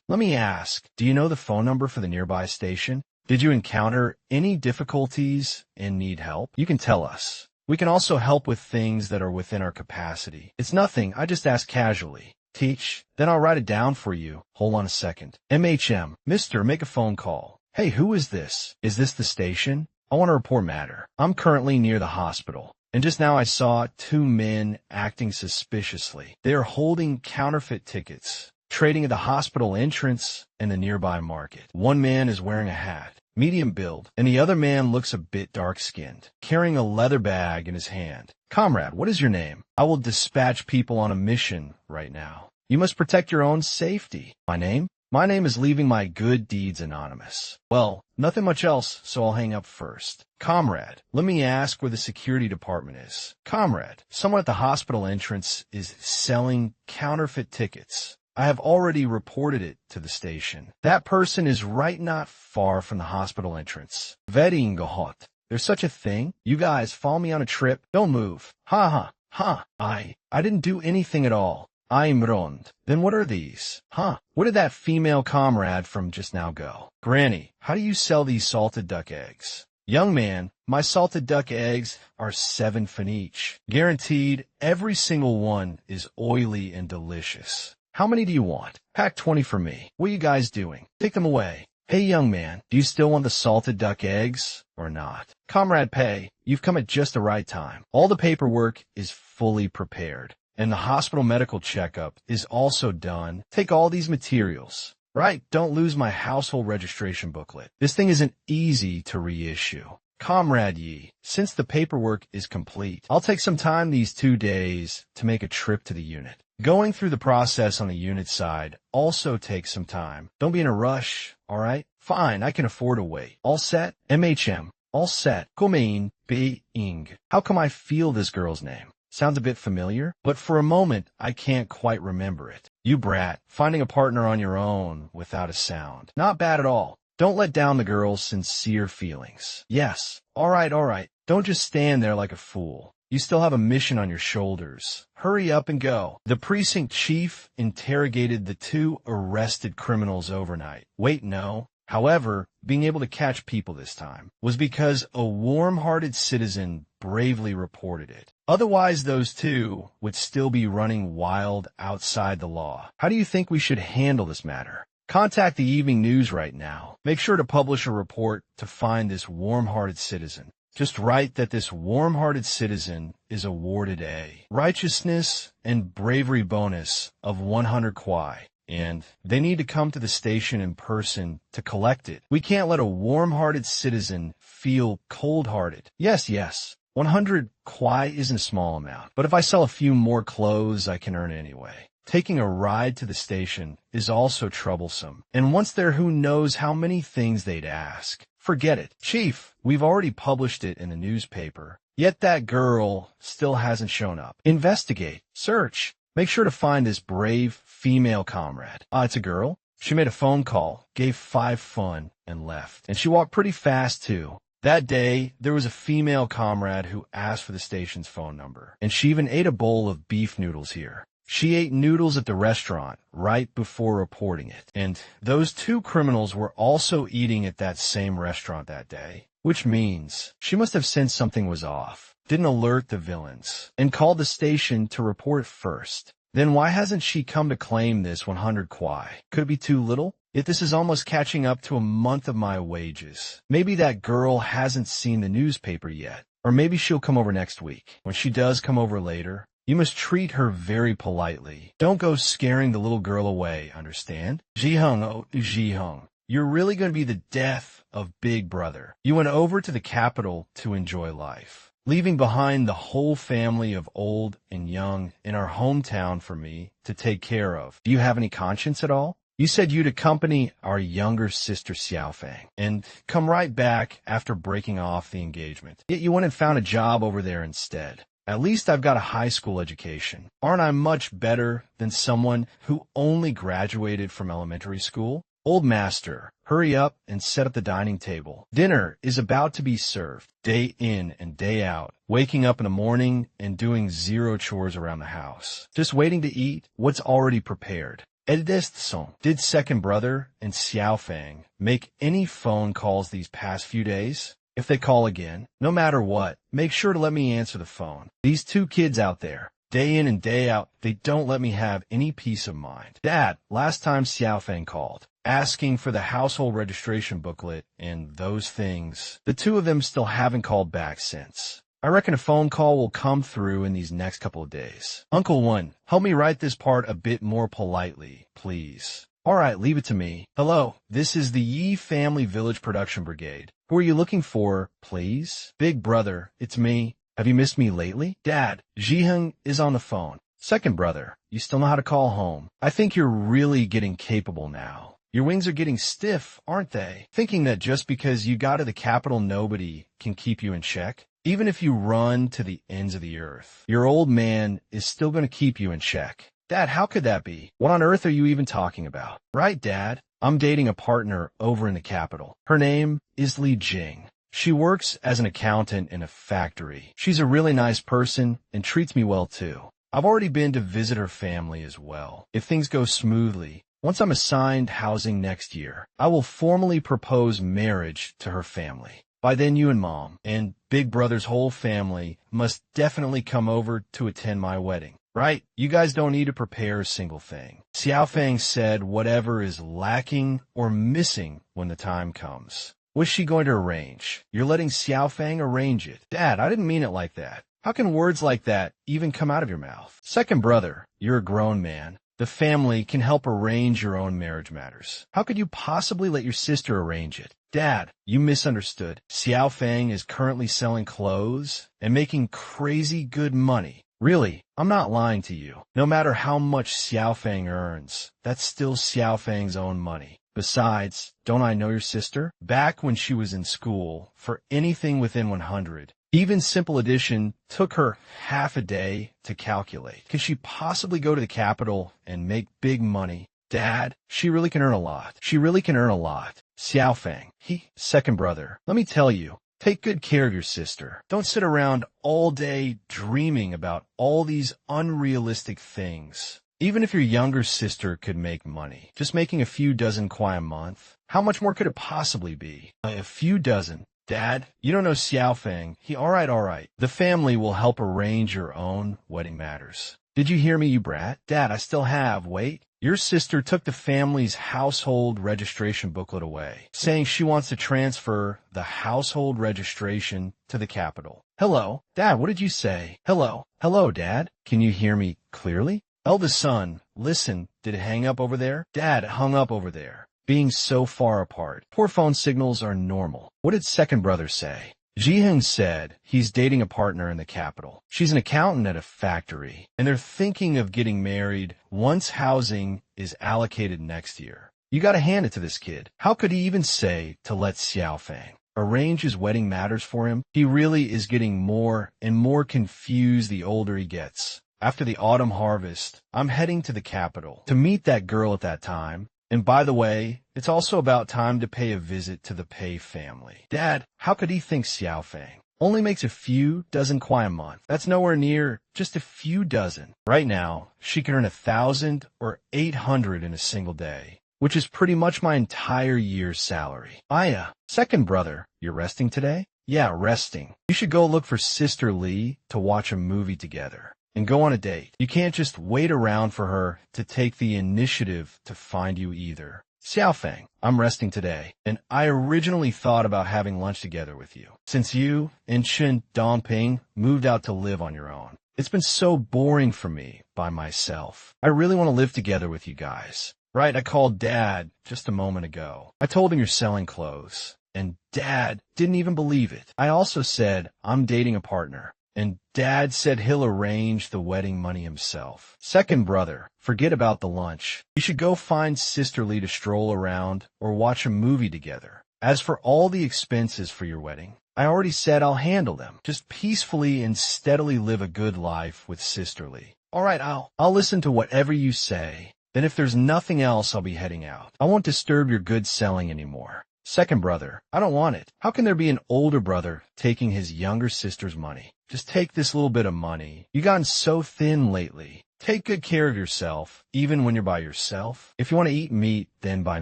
let me ask, do you know the phone number for the nearby station? Did you encounter any difficulties and need help? You can tell us. We can also help with things that are within our capacity. It's nothing, I just ask casually. Teach, then I'll write it down for you. Hold on a second. MHM, Mister, make a phone call. Hey, who is this? Is this the station? I want to report matter. I'm currently near the hospital, and just now I saw 2 men acting suspiciously. They are holding counterfeit tickets, trading at the hospital entrance and the nearby market. One man is wearing a hat, medium build, and the other man looks a bit dark-skinned, carrying a leather bag in his hand. Comrade, what is your name? I will dispatch people on a mission right now. You must protect your own safety. My name? My name is Leaving My Good Deeds Anonymous. Well, nothing much else, so I'll hang up first. Comrade, let me ask where the security department is. Comrade, someone at the hospital entrance is selling counterfeit tickets. I have already reported it to the station. That person is right not far from the hospital entrance. Vettingahot. There's such a thing? You guys follow me on a trip? Don't move. Ha. I didn't do anything at all. I'm Rond. Then what are these? Where did that female comrade from just now go? Granny, how do you sell these salted duck eggs? Young man, my salted duck eggs are 7 fen each. Guaranteed, every single one is oily and delicious. How many do you want? Pack 20 for me. What are you guys doing? Take them away. Hey, young man, do you still want the salted duck eggs or not? Comrade Pei, you've come at just the right time. All the paperwork is fully prepared, and the hospital medical checkup is also done. Take all these materials. Right, don't lose my household registration booklet. This thing isn't easy to reissue. Comrade Yi, since the paperwork is complete, I'll take some time these 2 days to make a trip to the unit. Going through the process on the unit side also takes some time. Don't be in a rush, all right? Fine, I can afford to wait. All set? MHM, All set. Gomein, being. How come I feel this girl's name? Sounds a bit familiar, but for a moment, I can't quite remember it. You brat, finding a partner on your own without a sound. Not bad at all. Don't let down the girl's sincere feelings. Yes. All right. Don't just stand there like a fool. You still have a mission on your shoulders. Hurry up and go. The precinct chief interrogated the 2 arrested criminals overnight. Wait, no. However, being able to catch people this time was because a warm-hearted citizen bravely reported it. Otherwise, those 2 would still be running wild outside the law. How do you think we should handle this matter? Contact the evening news right now. Make sure to publish a report to find this warm-hearted citizen. Just write that this warm-hearted citizen is awarded a righteousness and bravery bonus of 100 kwai. And they need to come to the station in person to collect it. We can't let a warm-hearted citizen feel cold-hearted. Yes. 100 kwai isn't a small amount, but if I sell a few more clothes, I can earn it anyway. Taking a ride to the station is also troublesome. And once there, who knows how many things they'd ask. Forget it. Chief, we've already published it in the newspaper. Yet that girl still hasn't shown up. Investigate. Search. Make sure to find this brave female comrade. It's a girl. She made a phone call, gave 5 fun, and left. And she walked pretty fast, too. That day, there was a female comrade who asked for the station's phone number. And she even ate a bowl of beef noodles here. She ate noodles at the restaurant right before reporting it. And those 2 criminals were also eating at that same restaurant that day. Which means she must have sensed something was off, didn't alert the villains, and called the station to report first. Then why hasn't she come to claim this 100 kwai? Could it be too little? Yet this is almost catching up to a month of my wages. Maybe that girl hasn't seen the newspaper yet. Or maybe she'll come over next week. When she does come over later, you must treat her very politely. Don't go scaring the little girl away, understand? Jihung, you're really going to be the death of Big Brother. You went over to the capital to enjoy life, leaving behind the whole family of old and young in our hometown for me to take care of. Do you have any conscience at all? You said you'd accompany our younger sister Xiaofang and come right back after breaking off the engagement. Yet you went and found a job over there instead. At least I've got a high school education. Aren't I much better than someone who only graduated from elementary school? Old master, hurry up and set up the dining table. Dinner is about to be served, day in and day out, waking up in the morning and doing 0 chores around the house. Just waiting to eat what's already prepared. Did second brother and Xiaofang make any phone calls these past few days? If they call again, no matter what, make sure to let me answer the phone. These 2 kids out there, day in and day out, they don't let me have any peace of mind. Dad, last time Xiaofang called, asking for the household registration booklet and those things, the 2 of them still haven't called back since. I reckon a phone call will come through in these next couple of days. Uncle One, help me write this part a bit more politely, please. All right, leave it to me. Hello, this is the Yi Family Village Production Brigade. Who are you looking for, please? Big brother, it's me. Have you missed me lately? Dad, Jihung is on the phone. Second brother, you still know how to call home. I think you're really getting capable now. Your wings are getting stiff, aren't they? Thinking that just because you got to the capital, nobody can keep you in check. Even if you run to the ends of the earth, your old man is still going to keep you in check. Dad, how could that be? What on earth are you even talking about? Right, Dad? I'm dating a partner over in the capital. Her name is Li Jing. She works as an accountant in a factory. She's a really nice person and treats me well too. I've already been to visit her family as well. If things go smoothly, once I'm assigned housing next year, I will formally propose marriage to her family. By then you and Mom and Big Brother's whole family must definitely come over to attend my wedding. Right? You guys don't need to prepare a single thing. Xiaofang said whatever is lacking or missing when the time comes. What's she going to arrange? You're letting Xiaofang arrange it. Dad, I didn't mean it like that. How can words like that even come out of your mouth? Second brother, you're a grown man. The family can help arrange your own marriage matters. How could you possibly let your sister arrange it? Dad, you misunderstood. Xiaofang is currently selling clothes and making crazy good money. Really, I'm not lying to you. No matter how much Xiaofang earns, that's still Xiaofang's own money. Besides, don't I know your sister? Back when she was in school, for anything within 100, even simple addition took her half a day to calculate. Could she possibly go to the capital and make big money? Dad, she really can earn a lot. She really can earn a lot. Xiaofeng, second brother, let me tell you, take good care of your sister. Don't sit around all day dreaming about all these unrealistic things. Even if your younger sister could make money, just making a few dozen kwai a month, how much more could it possibly be? A few dozen. Dad, you don't know Xiaofeng. All right. The family will help arrange your own wedding matters. Did you hear me, you brat? Dad, I still have. Wait. Your sister took the family's household registration booklet away, saying she wants to transfer the household registration to the capital. Hello? Dad, what did you say? Hello? Hello, Dad? Can you hear me clearly? Eldest son, listen, did it hang up over there? Dad, it hung up over there. Being so far apart. Poor phone signals are normal. What did second brother say? Jihun said he's dating a partner in the capital. She's an accountant at a factory, and they're thinking of getting married once housing is allocated next year. You gotta hand it to this kid. How could he even say to let Xiaofeng arrange his wedding matters for him? He really is getting more and more confused the older he gets. After the autumn harvest, I'm heading to the capital to meet that girl at that time. And by the way, it's also about time to pay a visit to the Pei family. Dad, how could he think Xiaofeng only makes a few dozen kwai a month? That's nowhere near just a few dozen. Right now, she can earn 1,000 or 800 in a single day, which is pretty much my entire year's salary. Aya, second brother, you're resting today? Yeah, resting. You should go look for Sister Lee to watch a movie together and go on a date. You can't just wait around for her to take the initiative to find you either. Xiaofeng, I'm resting today, and I originally thought about having lunch together with you. Since you and Chen Dongping moved out to live on your own, it's been so boring for me by myself. I really want to live together with you guys. Right, I called Dad just a moment ago. I told him you're selling clothes, and Dad didn't even believe it. I also said I'm dating a partner, and Dad said he'll arrange the wedding money himself. Second brother, forget about the lunch. You should go find Sister Lee to stroll around or watch a movie together. As for all the expenses for your wedding, I already said I'll handle them. Just peacefully and steadily live a good life with Sister Lee. All right, I'll listen to whatever you say. Then if there's nothing else, I'll be heading out. I won't disturb your good selling anymore. Second brother, I don't want it. How can there be an older brother taking his younger sister's money? Just take this little bit of money. You've gotten so thin lately. Take good care of yourself, even when you're by yourself. If you want to eat meat, then buy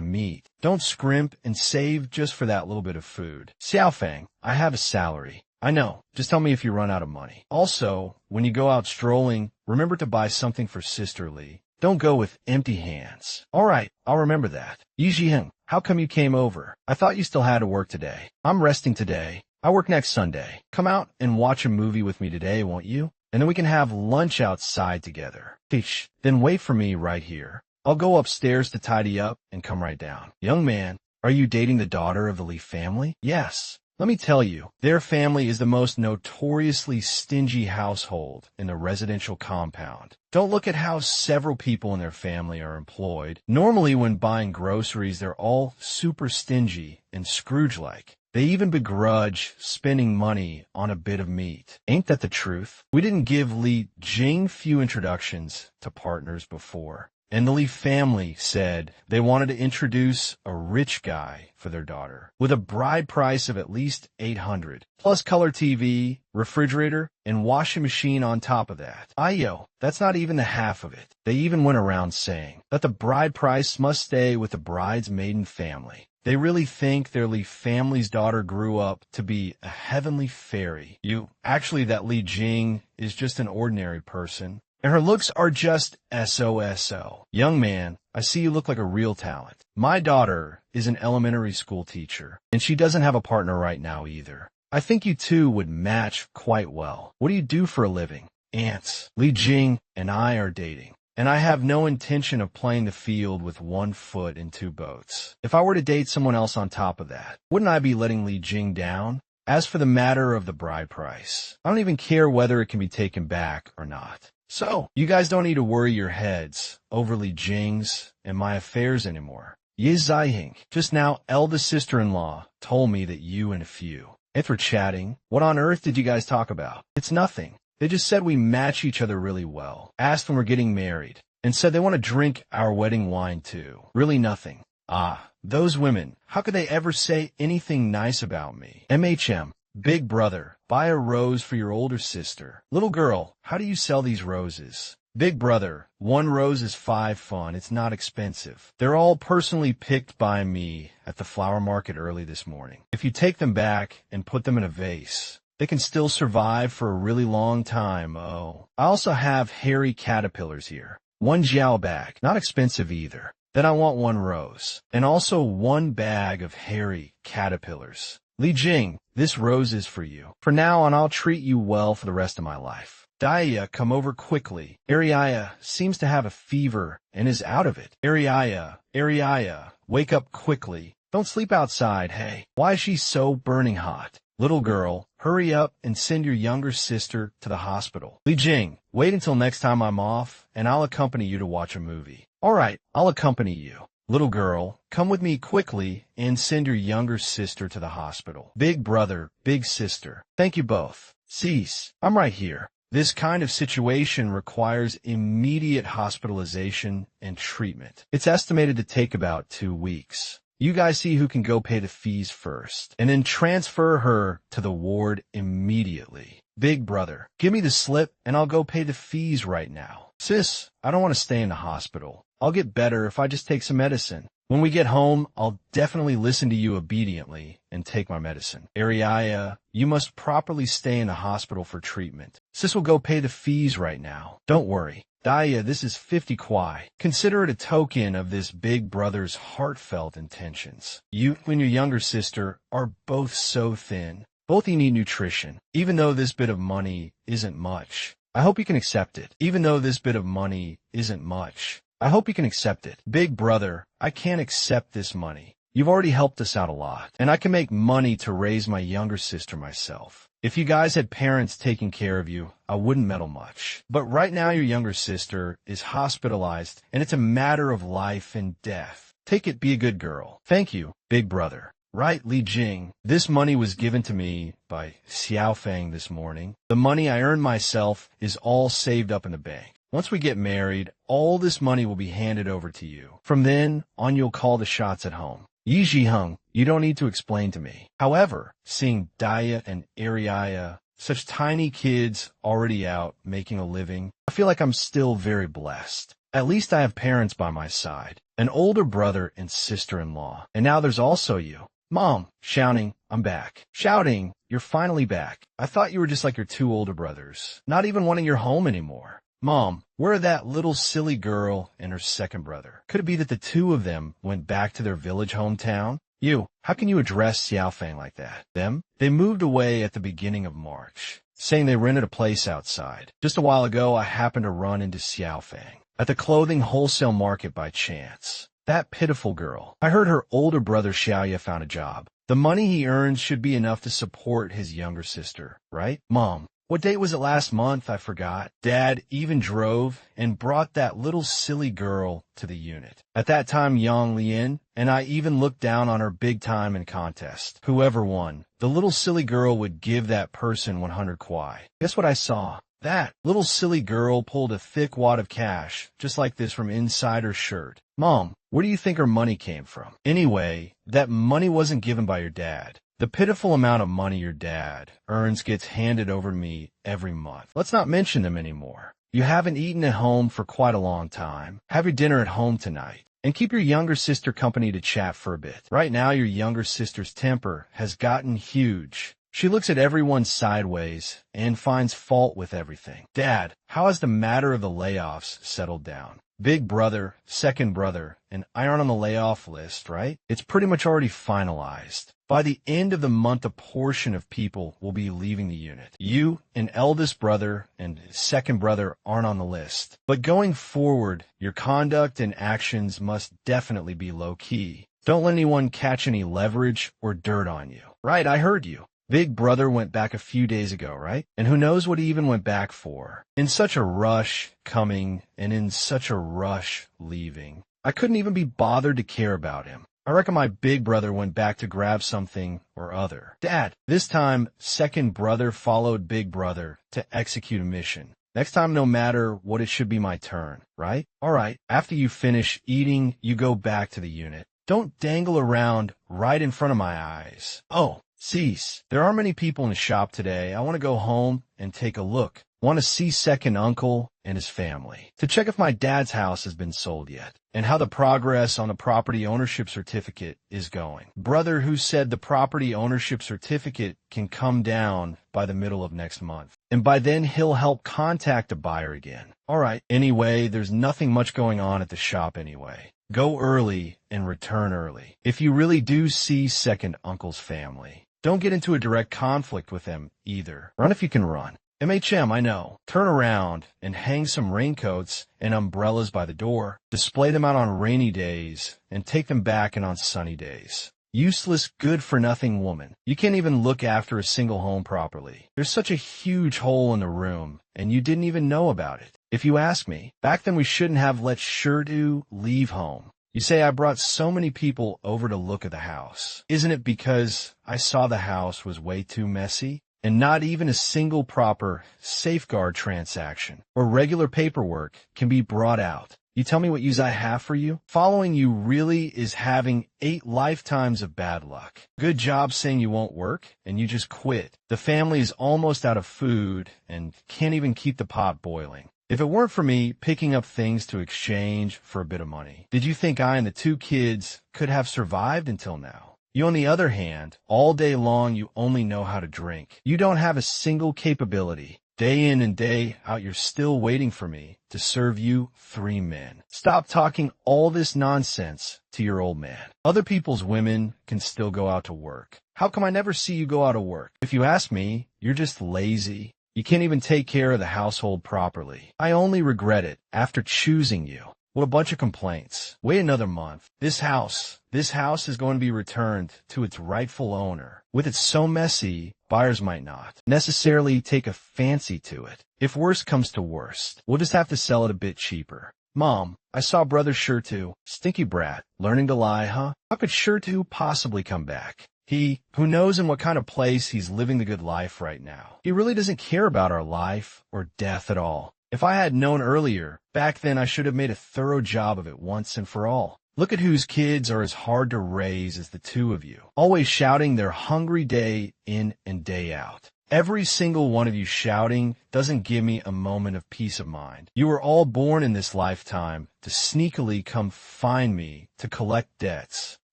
meat. Don't scrimp and save just for that little bit of food. Xiaofeng, I have a salary. I know. Just tell me if you run out of money. Also, when you go out strolling, remember to buy something for Sister Lee. Don't go with empty hands. All right, I'll remember that. Yijing, how come you came over? I thought you still had to work today. I'm resting today. I work next Sunday. Come out and watch a movie with me today, won't you? And then we can have lunch outside together. Tish, then wait for me right here. I'll go upstairs to tidy up and come right down. Young man, are you dating the daughter of the Lee family? Yes. Let me tell you, their family is the most notoriously stingy household in the residential compound. Don't look at how several people in their family are employed. Normally when buying groceries, they're all super stingy and Scrooge-like. They even begrudge spending money on a bit of meat. Ain't that the truth? We didn't give Li Jing few introductions to partners before. And the Li family said they wanted to introduce a rich guy for their daughter with a bride price of at least 800, plus color TV, refrigerator, and washing machine on top of that. Ayo, that's not even the half of it. They even went around saying that the bride price must stay with the bride's maiden family. They really think their Li family's daughter grew up to be a heavenly fairy. Actually, that Li Jing is just an ordinary person, and her looks are just SOSO. Young man, I see you look like a real talent. My daughter is an elementary school teacher, and she doesn't have a partner right now either. I think you two would match quite well. What do you do for a living? Ants. Li Jing and I are dating. And I have no intention of playing the field with 1 foot in 2 boats. If I were to date someone else on top of that, wouldn't I be letting Li Jing down? As for the matter of the bride price, I don't even care whether it can be taken back or not. So, you guys don't need to worry your heads over Li Jing's and my affairs anymore. Yi Zaihing. Just now, eldest sister-in-law told me that you and a few. If we're chatting, what on earth did you guys talk about? It's nothing. They just said we match each other really well. Asked when we're getting married. And said they want to drink our wedding wine too. Really nothing. Ah, those women. How could they ever say anything nice about me? MHM. Big brother. Buy a rose for your older sister. Little girl, how do you sell these roses? Big brother. 1 rose is 5 fun. It's not expensive. They're all personally picked by me at the flower market early this morning. If you take them back and put them in a vase, they can still survive for a really long time. Oh. I also have hairy caterpillars here. 1 jiao bag. Not expensive either. Then I want 1 rose. And also 1 bag of hairy caterpillars. Li Jing, this rose is for you. For now on, I'll treat you well for the rest of my life. Daya, come over quickly. Ariaya seems to have a fever and is out of it. Ariaya, wake up quickly. Don't sleep outside, hey. Why is she so burning hot? Little girl, hurry up and send your younger sister to the hospital. Li Jing, wait until next time I'm off, and I'll accompany you to watch a movie. All right, I'll accompany you. Little girl, come with me quickly and send your younger sister to the hospital. Big brother, big sister. Thank you both. Cease. I'm right here. This kind of situation requires immediate hospitalization and treatment. It's estimated to take about 2 weeks. You guys see who can go pay the fees first, and then transfer her to the ward immediately. Big brother, give me the slip and I'll go pay the fees right now. Sis, I don't want to stay in the hospital. I'll get better if I just take some medicine. When we get home, I'll definitely listen to you obediently and take my medicine. Ariaya, you must properly stay in the hospital for treatment. Sis will go pay the fees right now. Don't worry. Daya, this is 50 kwai. Consider it a token of this big brother's heartfelt intentions. You and your younger sister are both so thin. Both of you need nutrition. Even though this bit of money isn't much, I hope you can accept it. Even though this bit of money isn't much, I hope you can accept it. Big brother, I can't accept this money. You've already helped us out a lot, and I can make money to raise my younger sister myself. If you guys had parents taking care of you, I wouldn't meddle much. But right now your younger sister is hospitalized, and it's a matter of life and death. Take it, be a good girl. Thank you, big brother. Right, Li Jing. This money was given to me by Xiaofang this morning. The money I earned myself is all saved up in the bank. Once we get married, all this money will be handed over to you. From then on, you'll call the shots at home. Yi Zhiheng, you don't need to explain to me. However, seeing Daya and Ariaya, such tiny kids already out making a living, I feel like I'm still very blessed. At least I have parents by my side, an older brother and sister-in-law. And now there's also you. Mom, shouting, I'm back. Shouting, you're finally back. I thought you were just like your 2 older brothers, not even wanting your home anymore. Mom, where are that little silly girl and her second brother? Could it be that the 2 of them went back to their village hometown? You, how can you address Xiaofang like that? Them? They moved away at the beginning of March, saying they rented a place outside. Just a while ago, I happened to run into Xiaofang at the clothing wholesale market by chance. That pitiful girl. I heard her older brother Xiaoya found a job. The money he earns should be enough to support his younger sister, right? Mom, what date was it last month? I forgot. Dad even drove and brought that little silly girl to the unit. At that time, Yang Lian, and I even looked down on her big time in contest. Whoever won, the little silly girl would give that person 100 kwai. Guess what I saw? That little silly girl pulled a thick wad of cash, just like this, from inside her shirt. Mom, where do you think her money came from? Anyway, that money wasn't given by your dad. The pitiful amount of money your dad earns gets handed over to me every month. Let's not mention them anymore. You haven't eaten at home for quite a long time. Have your dinner at home tonight. And keep your younger sister company to chat for a bit. Right now, your younger sister's temper has gotten huge. She looks at everyone sideways and finds fault with everything. Dad, how has the matter of the layoffs settled down? Big brother, second brother, and I aren't on the layoff list, right? It's pretty much already finalized. By the end of the month, a portion of people will be leaving the unit. You, an eldest brother, and second brother aren't on the list. But going forward, your conduct and actions must definitely be low-key. Don't let anyone catch any leverage or dirt on you. Right, I heard you. Big brother went back a few days ago, right? And who knows what he even went back for. In such a rush coming and in such a rush leaving. I couldn't even be bothered to care about him. I reckon my big brother went back to grab something or other. Dad, this time, second brother followed big brother to execute a mission. Next time, no matter what, it should be my turn, right? All right, after you finish eating, you go back to the unit. Don't dangle around right in front of my eyes. Oh, cease. There aren't many people in the shop today. I want to go home and take a look. Want to see second uncle and his family. To check if my dad's house has been sold yet, and how the progress on the property ownership certificate is going. Brother who said the property ownership certificate can come down by the middle of next month. And by then he'll help contact the buyer again. Alright, anyway, there's nothing much going on at the shop anyway. Go early and return early. If you really do see second uncle's family, don't get into a direct conflict with them either. Run if you can run. MHM, I know. Turn around and hang some raincoats and umbrellas by the door. Display them out on rainy days and take them back in on sunny days. Useless, good-for-nothing woman. You can't even look after a single home properly. There's such a huge hole in the room, and you didn't even know about it. If you ask me, back then we shouldn't have let Shirdu leave home. You say I brought so many people over to look at the house. Isn't it because I saw the house was way too messy? And not even a single proper safeguard transaction or regular paperwork can be brought out. You tell me what use I have for you? Following you really is having 8 lifetimes of bad luck. Good job saying you won't work, and you just quit. The family is almost out of food and can't even keep the pot boiling. If it weren't for me picking up things to exchange for a bit of money, did you think I and the 2 kids could have survived until now? You, on the other hand, all day long you only know how to drink. You don't have a single capability. Day in and day out you're still waiting for me to serve you 3 men. Stop talking all this nonsense to your old man. Other people's women can still go out to work. How come I never see you go out to work? If you ask me, you're just lazy. You can't even take care of the household properly. I only regret it after choosing you. What a bunch of complaints. Wait another month. This house is going to be returned to its rightful owner. With it so messy, buyers might not necessarily take a fancy to it. If worst comes to worst, we'll just have to sell it a bit cheaper. Mom, I saw brother Shirtu, stinky brat, learning to lie, huh? How could Shirtu possibly come back? Who knows in what kind of place he's living the good life right now. He really doesn't care about our life or death at all. If I had known earlier, back then I should have made a thorough job of it once and for all. Look at whose kids are as hard to raise as the 2 of you, always shouting their hungry day in and day out. Every single one of you shouting doesn't give me a moment of peace of mind. You were all born in this lifetime to sneakily come find me to collect debts.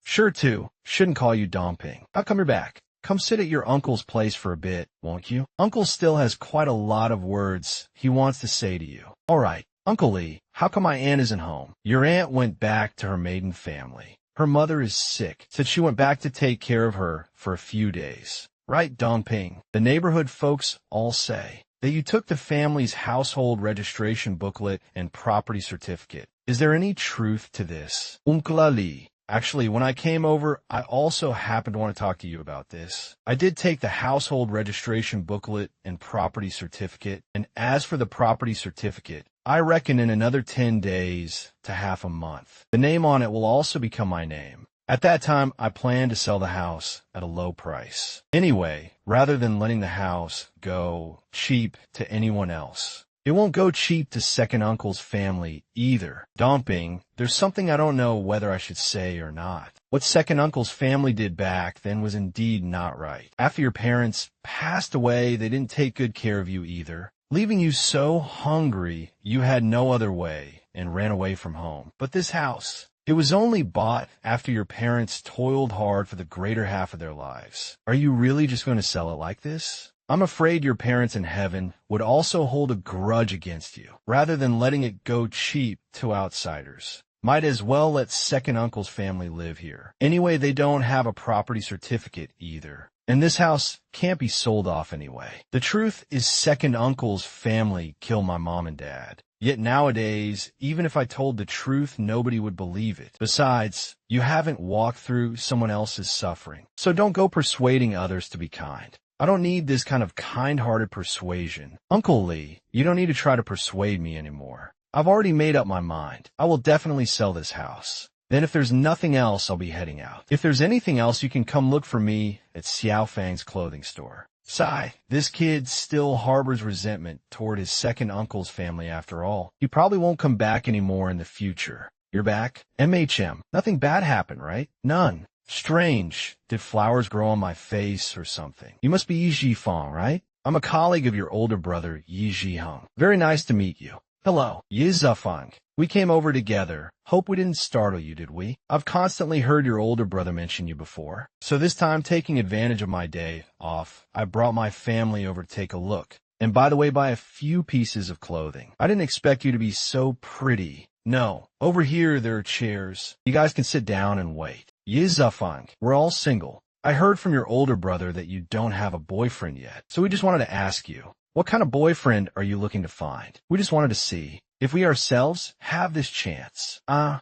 Sure too, shouldn't call you dumping. How come you're back? Come sit at your uncle's place for a bit, won't you? Uncle still has quite a lot of words he wants to say to you. All right, Uncle Lee, how come my aunt isn't home? Your aunt went back to her maiden family. Her mother is sick, said she went back to take care of her for a few days. Right, Dongping? The neighborhood folks all say that you took the family's household registration booklet and property certificate. Is there any truth to this? Uncle Lee. Actually, when I came over, I also happened to want to talk to you about this. I did take the household registration booklet and property certificate, and as for the property certificate, I reckon in another 10 days to half a month, the name on it will also become my name. At that time, I plan to sell the house at a low price. Anyway, rather than letting the house go cheap to anyone else. It won't go cheap to second uncle's family either. Dumping, there's something I don't know whether I should say or not. What second uncle's family did back then was indeed not right. After your parents passed away, they didn't take good care of you either, leaving you so hungry you had no other way and ran away from home. But this house, it was only bought after your parents toiled hard for the greater half of their lives. Are you really just going to sell it like this? I'm afraid your parents in heaven would also hold a grudge against you, rather than letting it go cheap to outsiders. Might as well let second uncle's family live here. Anyway, they don't have a property certificate either. And this house can't be sold off anyway. The truth is second uncle's family killed my mom and dad. Yet nowadays, even if I told the truth, nobody would believe it. Besides, you haven't walked through someone else's suffering. So don't go persuading others to be kind. I don't need this kind of kind-hearted persuasion. Uncle Lee, you don't need to try to persuade me anymore. I've already made up my mind. I will definitely sell this house. Then if there's nothing else, I'll be heading out. If there's anything else, you can come look for me at Xiao Fang's clothing store. Sigh. This kid still harbors resentment toward his second uncle's family after all. He probably won't come back anymore in the future. You're back? MHM. Nothing bad happened, right? None. Strange. Did flowers grow on my face or something? You must be Yi Jifang, right? I'm a colleague of your older brother, Yi Jihung. Very nice to meet you. Hello, Yi Zafang. We came over together. Hope we didn't startle you, did we? I've constantly heard your older brother mention you before. So this time, taking advantage of my day off, I brought my family over to take a look. And by the way, buy a few pieces of clothing. I didn't expect you to be so pretty. No, over here there are chairs. You guys can sit down and wait. Yi Zafang, we're all single. I heard from your older brother that you don't have a boyfriend yet. So we just wanted to ask you, what kind of boyfriend are you looking to find? We just wanted to see if we ourselves have this chance. I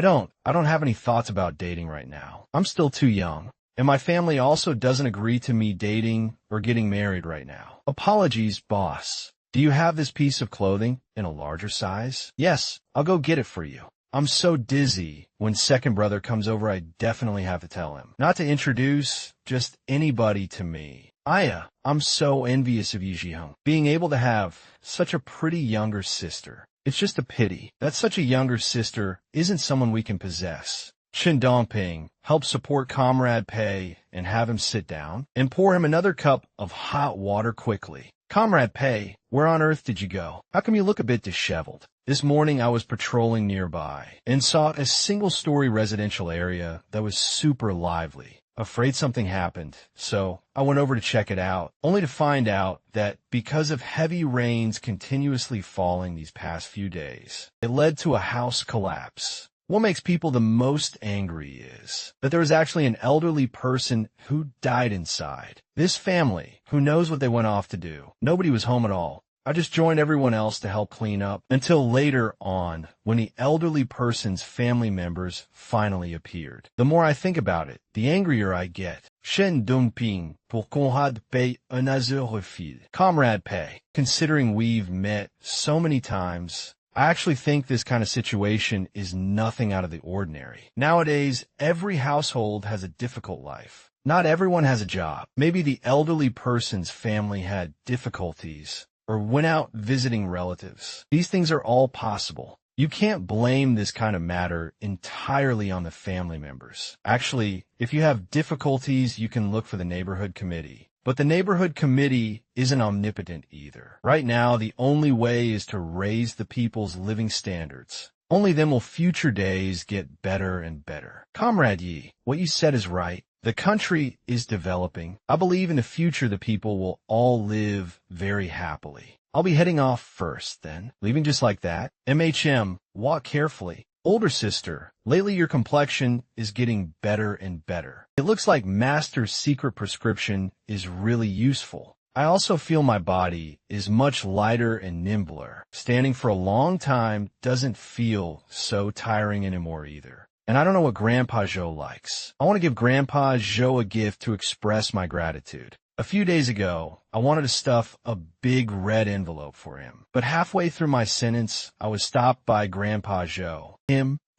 don't have any thoughts about dating right now. I'm still too young. And my family also doesn't agree to me dating or getting married right now. Apologies, boss. Do you have this piece of clothing in a larger size? Yes, I'll go get it for you. I'm so dizzy. When second brother comes over, I definitely have to tell him. Not to introduce just anybody to me. Aya, I'm so envious of Yi Jihung. Being able to have such a pretty younger sister. It's just a pity that such a younger sister isn't someone we can possess. Shin Dongping, help support Comrade Pei and have him sit down, and pour him another cup of hot water quickly. Comrade Pei, where on earth did you go? How come you look a bit disheveled? This morning I was patrolling nearby and saw a single-story residential area that was super lively. Afraid something happened, so I went over to check it out, only to find out that because of heavy rains continuously falling these past few days, it led to a house collapse. What makes people the most angry is that there was actually an elderly person who died inside. This family, who knows what they went off to do? Nobody was home at all. I just joined everyone else to help clean up until later on when the elderly person's family members finally appeared. The more I think about it, the angrier I get. Shen Dongping pour Conrad Pei un azure fil. Comrade Pei, considering we've met so many times, I actually think this kind of situation is nothing out of the ordinary. Nowadays, every household has a difficult life. Not everyone has a job. Maybe the elderly person's family had difficulties or went out visiting relatives. These things are all possible. You can't blame this kind of matter entirely on the family members. Actually, if you have difficulties, you can look for the neighborhood committee. But the neighborhood committee isn't omnipotent either. Right now, the only way is to raise the people's living standards. Only then will future days get better and better. Comrade Yi, what you said is right. The country is developing. I believe in the future the people will all live very happily. I'll be heading off first, then. Leaving just like that. MHM, walk carefully. Older sister, lately your complexion is getting better and better. It looks like Master's secret prescription is really useful. I also feel my body is much lighter and nimbler. Standing for a long time doesn't feel so tiring anymore either. And I don't know what Grandpa Zhou likes. I want to give Grandpa Zhou a gift to express my gratitude. A few days ago, I wanted to stuff a big red envelope for him. But halfway through my sentence, I was stopped by Grandpa Zhou.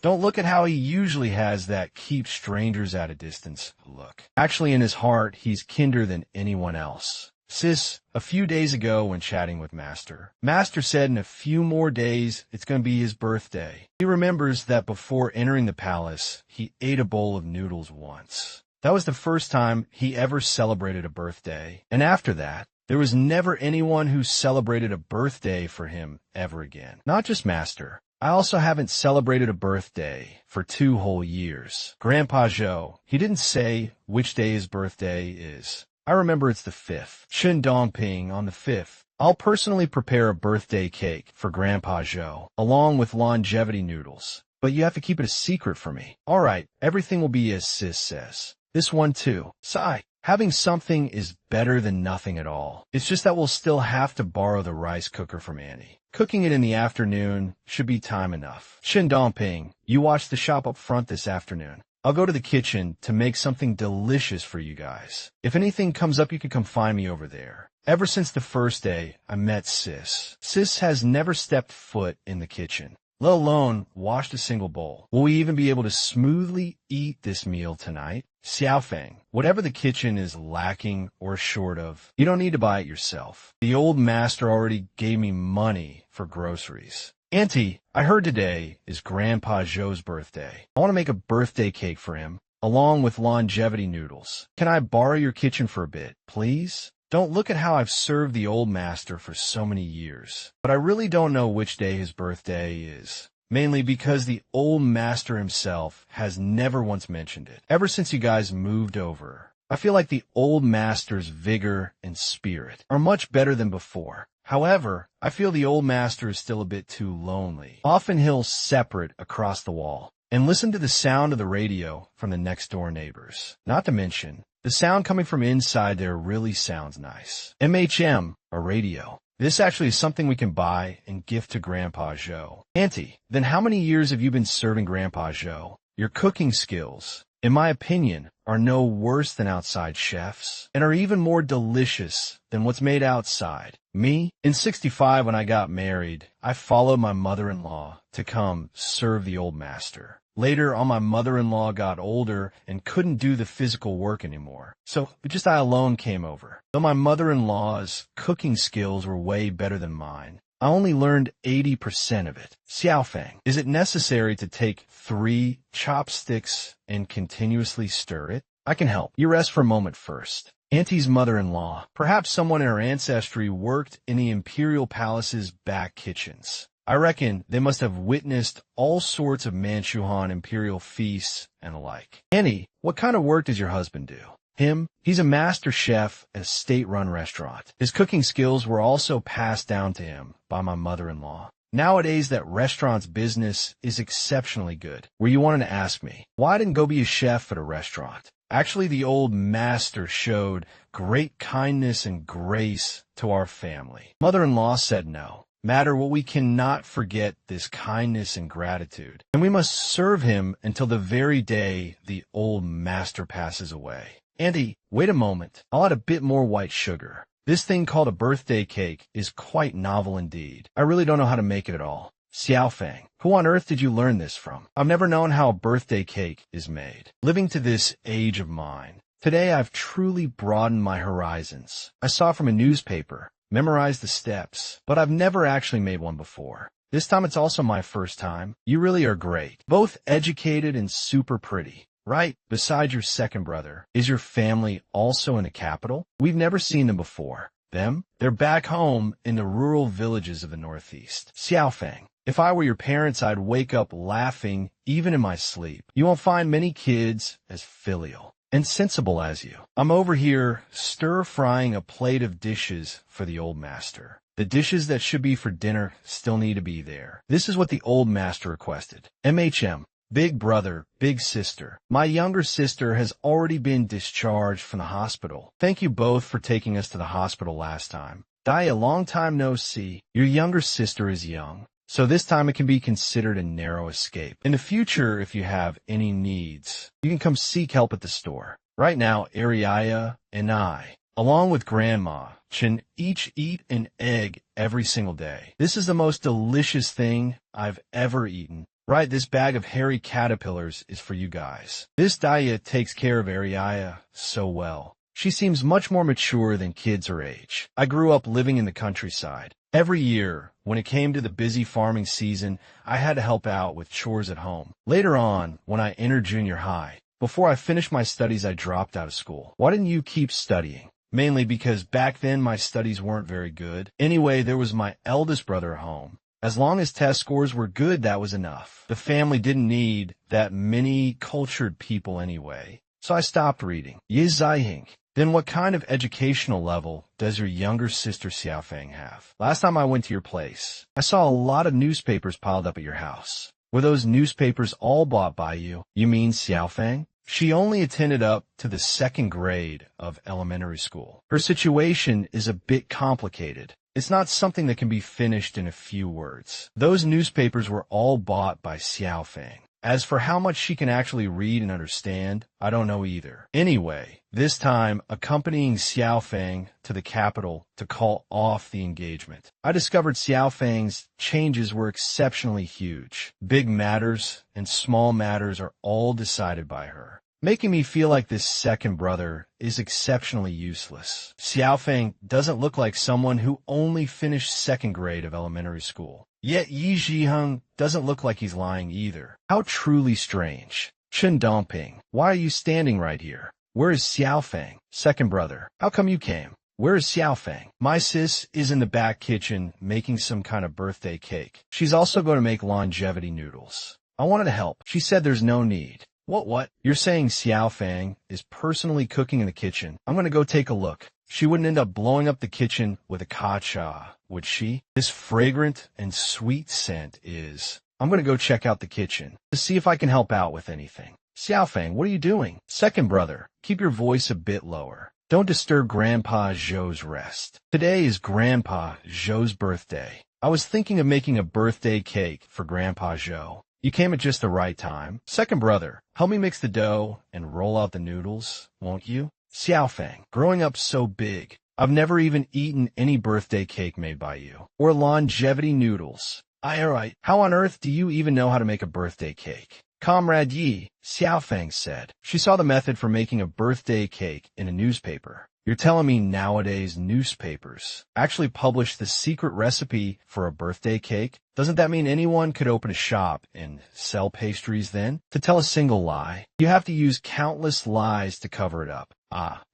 Don't look at how he usually has that keep strangers at a distance look. Actually, in his heart, he's kinder than anyone else. Sis, a few days ago when chatting with Master said in a few more days it's going to be his birthday. He remembers that before entering the palace, he ate a bowl of noodles once. That was the first time he ever celebrated a birthday. And after that, there was never anyone who celebrated a birthday for him ever again. Not just Master. I also haven't celebrated a birthday for 2 whole years. Grandpa Zhou, he didn't say which day his birthday is. I remember it's the 5th. Shin Dongping on the 5th. I'll personally prepare a birthday cake for Grandpa Zhou, along with longevity noodles. But you have to keep it a secret for me. All right, everything will be as Sis says. This one too. Sigh. Having something is better than nothing at all. It's just that we'll still have to borrow the rice cooker from Annie. Cooking it in the afternoon should be time enough. Shin Dongping, you watch the shop up front this afternoon. I'll go to the kitchen to make something delicious for you guys. If anything comes up, you can come find me over there. Ever since the first day I met Sis. Sis has never stepped foot in the kitchen, let alone washed a single bowl. Will we even be able to smoothly eat this meal tonight? Xiaofeng, whatever the kitchen is lacking or short of, you don't need to buy it yourself. The old master already gave me money for groceries. Auntie, I heard today is Grandpa Joe's birthday. I want to make a birthday cake for him, along with longevity noodles. Can I borrow your kitchen for a bit, please? Don't look at how I've served the old master for so many years, but I really don't know which day his birthday is. Mainly because the old master himself has never once mentioned it. Ever since you guys moved over, I feel like the old master's vigor and spirit are much better than before. However, I feel the old master is still a bit too lonely. Often he'll separate across the wall and listen to the sound of the radio from the next door neighbors. Not to mention, the sound coming from inside there really sounds nice. MHM, a radio. This actually is something we can buy and gift to Grandpa Joe. Auntie, then how many years have you been serving Grandpa Joe? Your cooking skills, in my opinion, are no worse than outside chefs and are even more delicious than what's made outside. Me, in '65 when I got married, I followed my mother-in-law to come serve the old master. Later on, my mother-in-law got older and couldn't do the physical work anymore, so just I alone came over. Though my mother-in-law's cooking skills were way better than mine, I only learned 80% of it. Xiaofeng, is it necessary to take 3 chopsticks and continuously stir it? I can help. You rest for a moment first. Auntie's mother-in-law, perhaps someone in her ancestry worked in the imperial palace's back kitchens. I reckon they must have witnessed all sorts of Manchuhan imperial feasts and alike. Annie, what kind of work does your husband do? Him? He's a master chef at a state-run restaurant. His cooking skills were also passed down to him by my mother-in-law. Nowadays, that restaurant's business is exceptionally good. Where you wanted to ask me, why didn't go be a chef at a restaurant? Actually, the old master showed great kindness and grace to our family. Mother-in-law said no. Matter what, we cannot forget this kindness and gratitude, and we must serve him until the very day the old master passes away. Auntie, wait a moment. I'll add a bit more white sugar. This thing called a birthday cake is quite novel indeed. I really don't know how to make it at all. Xiaofeng, who on earth did you learn this from? I've never known how a birthday cake is made. Living to this age of mine, today I've truly broadened my horizons. I saw from a newspaper, memorized the steps, but I've never actually made one before. This time it's also my first time. You really are great. Both educated and super pretty. Right, besides your second brother, is your family also in the capital? We've never seen them before. Them? They're back home in the rural villages of the Northeast. Xiaofeng, if I were your parents, I'd wake up laughing even in my sleep. You won't find many kids as filial and sensible as you. I'm over here stir-frying a plate of dishes for the old master. The dishes that should be for dinner still need to be there. This is what the old master requested. MHM, big brother, big sister. My younger sister has already been discharged from the hospital. Thank you both for taking us to the hospital last time. Dai, a long time no see. Your younger sister is young, so this time it can be considered a narrow escape. In the future, if you have any needs, you can come seek help at the store. Right now, Ariaya and I, along with Grandma, can each eat an egg every single day. This is the most delicious thing I've ever eaten. Right, this bag of hairy caterpillars is for you guys. This diet takes care of Ariaya so well. She seems much more mature than kids her age. I grew up living in the countryside. Every year, when it came to the busy farming season, I had to help out with chores at home. Later on, when I entered junior high, before I finished my studies, I dropped out of school. Why didn't you keep studying? Mainly because back then my studies weren't very good. Anyway, there was my eldest brother at home. As long as test scores were good, that was enough. The family didn't need that many cultured people anyway. So I stopped reading. Ye Zaihing. Then what kind of educational level does your younger sister Xiaofeng have? Last time I went to your place, I saw a lot of newspapers piled up at your house. Were those newspapers all bought by you? You mean Xiaofeng? She only attended up to the 2nd grade of elementary school. Her situation is a bit complicated. It's not something that can be finished in a few words. Those newspapers were all bought by Xiaofeng. As for how much she can actually read and understand, I don't know either. Anyway, this time accompanying Xiaofang to the capital to call off the engagement. I discovered Xiaofang's changes were exceptionally huge. Big matters and small matters are all decided by her, making me feel like this second brother is exceptionally useless. Xiaofang doesn't look like someone who only finished second grade of elementary school. Yet Yi Zhiheng doesn't look like he's lying either. How truly strange. Chen Dongping, why are you standing right here? Where is Xiaofang? Second brother, how come you came? Where is Xiaofang? My sis is in the back kitchen making some kind of birthday cake. She's also going to make longevity noodles. I wanted to help. She said there's no need. What? You're saying Xiaofang is personally cooking in the kitchen? I'm going to go take a look. She wouldn't end up blowing up the kitchen with a kacha, would she? This fragrant and sweet scent is... I'm going to go check out the kitchen to see if I can help out with anything. Xiaofang, what are you doing? Second brother, keep your voice a bit lower. Don't disturb Grandpa Zhou's rest. Today is Grandpa Zhou's birthday. I was thinking of making a birthday cake for Grandpa Zhou. You came at just the right time. Second brother, help me mix the dough and roll out the noodles, won't you? Xiaofang, growing up so big, I've never even eaten any birthday cake made by you, or longevity noodles. Alright, how on earth do you even know how to make a birthday cake? Comrade Yi, Xiaofang said. She saw the method for making a birthday cake in a newspaper. You're telling me nowadays newspapers actually publish the secret recipe for a birthday cake? Doesn't that mean anyone could open a shop and sell pastries then? To tell a single lie, you have to use countless lies to cover it up.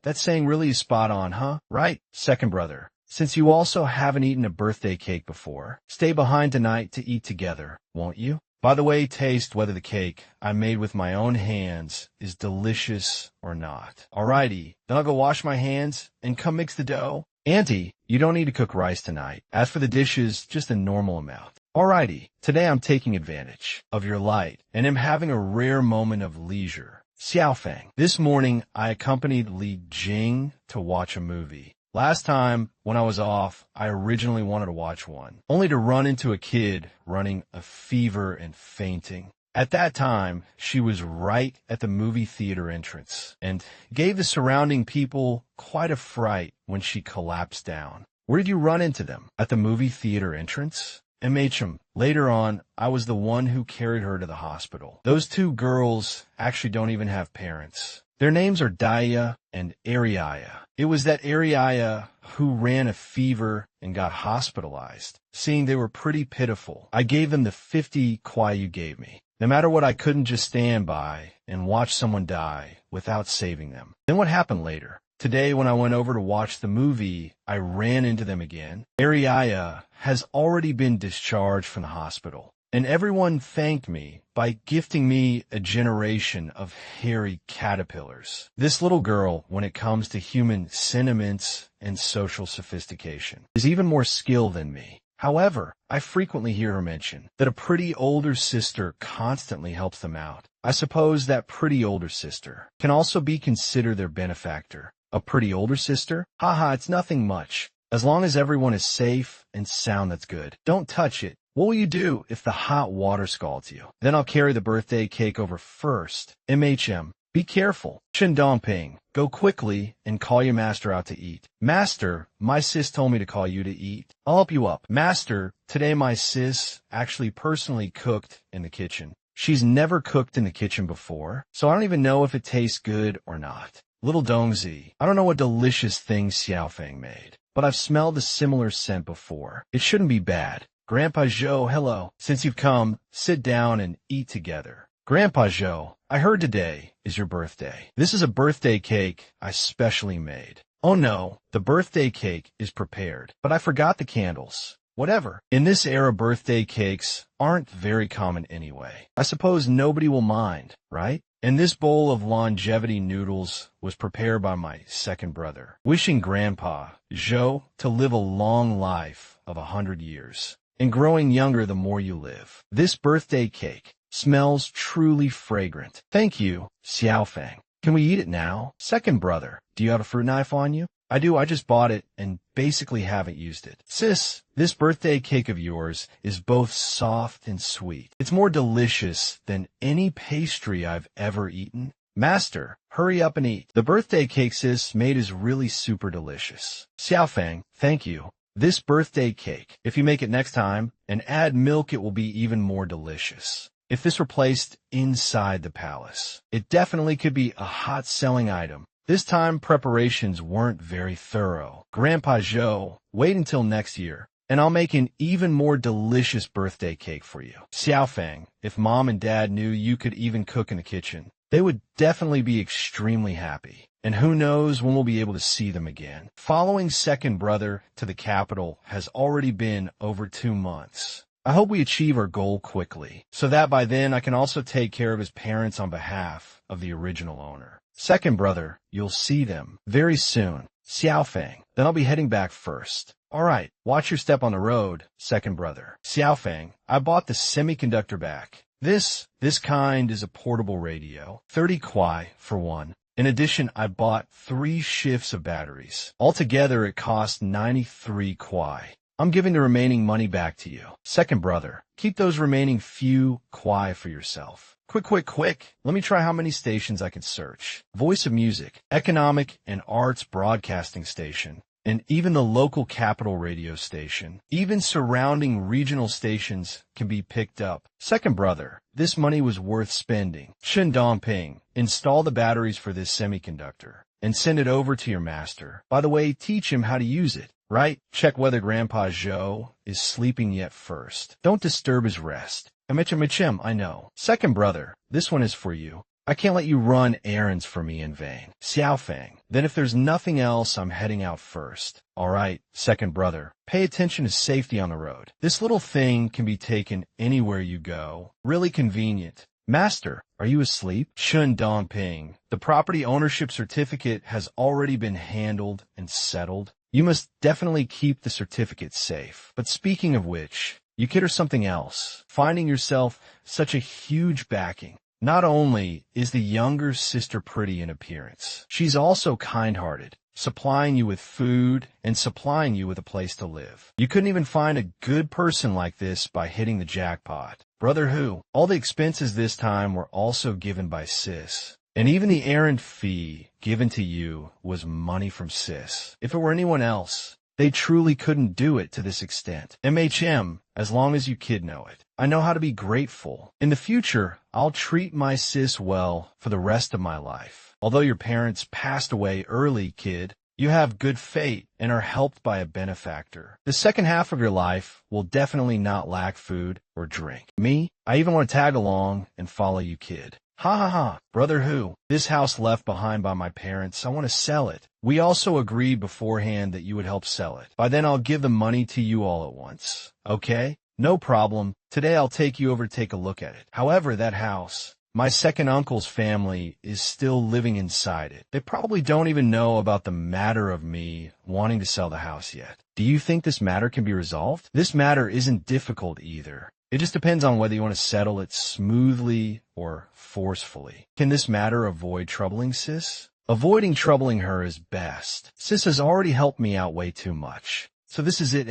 That saying really is spot on, huh? Right? Second brother, since you also haven't eaten a birthday cake before, stay behind tonight to eat together, won't you? By the way, taste whether the cake I made with my own hands is delicious or not. Alrighty, then I'll go wash my hands and come mix the dough. Auntie, you don't need to cook rice tonight. As for the dishes, just a normal amount. Alrighty, today I'm taking advantage of your light and am having a rare moment of leisure. Xiaofang, this morning I accompanied Li Jing to watch a movie. Last time, when I was off, I originally wanted to watch one, only to run into a kid running a fever and fainting. At that time, she was right at the movie theater entrance and gave the surrounding people quite a fright when she collapsed down. Where did you run into them? At the movie theater entrance? MHM. Later on, I was the one who carried her to the hospital. Those two girls actually don't even have parents. Their names are Daya and Ariaya. It was that Ariaya who ran a fever and got hospitalized. Seeing they were pretty pitiful, I gave them the 50 kwai you gave me. No matter what, I couldn't just stand by and watch someone die without saving them. Then what happened later? Today, when I went over to watch the movie, I ran into them again. Ariaya has already been discharged from the hospital, and everyone thanked me by gifting me a generation of hairy caterpillars. This little girl, when it comes to human sentiments and social sophistication, is even more skilled than me. However, I frequently hear her mention that a pretty older sister constantly helps them out. I suppose that pretty older sister can also be considered their benefactor. A pretty older sister? Haha, it's nothing much. As long as everyone is safe and sound, that's good. Don't touch it. What will you do if the hot water scalds you? Then I'll carry the birthday cake over first. MHM, be careful. Chen Dongping, go quickly and call your master out to eat. Master, my sis told me to call you to eat. I'll help you up. Master, today my sis actually personally cooked in the kitchen. She's never cooked in the kitchen before, so I don't even know if it tastes good or not. Little Dongzi, I don't know what delicious thing Xiaofang made, but I've smelled a similar scent before. It shouldn't be bad. Grandpa Zhou, hello. Since you've come, sit down and eat together. Grandpa Zhou, I heard today is your birthday. This is a birthday cake I specially made. Oh no, the birthday cake is prepared, but I forgot the candles. Whatever. In this era, birthday cakes aren't very common anyway. I suppose nobody will mind, right? And this bowl of longevity noodles was prepared by my second brother, wishing Grandpa Zhou to live a long life of 100 years, and growing younger the more you live. This birthday cake smells truly fragrant. Thank you, Xiaofang. Can we eat it now? Second brother, do you have a fruit knife on you? I do, I just bought it and basically haven't used it. Sis, this birthday cake of yours is both soft and sweet. It's more delicious than any pastry I've ever eaten. Master, hurry up and eat. The birthday cake sis made is really super delicious. Xiaofang, thank you. This birthday cake, if you make it next time and add milk, it will be even more delicious. If this were placed inside the palace, it definitely could be a hot-selling item. This time, preparations weren't very thorough. Grandpa Zhou, wait until next year, and I'll make an even more delicious birthday cake for you. Xiaofang, if Mom and Dad knew you could even cook in the kitchen, they would definitely be extremely happy. And who knows when we'll be able to see them again. Following second brother to the capital has already been over 2 months. I hope we achieve our goal quickly, so that by then I can also take care of his parents on behalf of the original owner. Second brother, you'll see them very soon. Xiaofang, then I'll be heading back first. All right, watch your step on the road, second brother. Xiaofang, I bought the semiconductor back. This kind is a portable radio, 30 kwai for one. In addition, I bought 3 shifts of batteries. Altogether, it cost 93 kwai. I'm giving the remaining money back to you. Second brother, keep those remaining few kwai for yourself. Quick. Let me try how many stations I can search. Voice of Music, Economic and Arts Broadcasting Station, and even the local capital radio station. Even surrounding regional stations can be picked up. Second brother, this money was worth spending. Shen Dongping, install the batteries for this semiconductor and send it over to your master. By the way, teach him how to use it. Right? Check whether Grandpa Zhou is sleeping yet first. Don't disturb his rest. Michem, I know. Second brother, this one is for you. I can't let you run errands for me in vain. Xiaofang, then if there's nothing else, I'm heading out first. All right, second brother, pay attention to safety on the road. This little thing can be taken anywhere you go. Really convenient. Master, are you asleep? Shun Dongping, the property ownership certificate has already been handled and settled. You must definitely keep the certificate safe. But speaking of which, you kid or something else, finding yourself such a huge backing. Not only is the younger sister pretty in appearance, she's also kind-hearted, supplying you with food and supplying you with a place to live. You couldn't even find a good person like this by hitting the jackpot. Brother who? All the expenses this time were also given by Sis. And even the errand fee given to you was money from Sis. If it were anyone else, they truly couldn't do it to this extent. As long as you kid know it. I know how to be grateful. In the future, I'll treat my sis well for the rest of my life. Although your parents passed away early, kid, you have good fate and are helped by a benefactor. The second half of your life will definitely not lack food or drink. Me, I even want to tag along and follow you, kid. Ha. Brother who? This house left behind by my parents, I want to sell it. We also agreed beforehand that you would help sell it. By then I'll give the money to you all at once. Okay? No problem. Today I'll take you over to take a look at it. However, that house, my second uncle's family is still living inside it. They probably don't even know about the matter of me wanting to sell the house yet. Do you think this matter can be resolved? This matter isn't difficult either. It just depends on whether you want to settle it smoothly or forcefully. Can this matter avoid troubling Sis? Avoiding troubling her is best. Sis has already helped me out way too much. So this is it,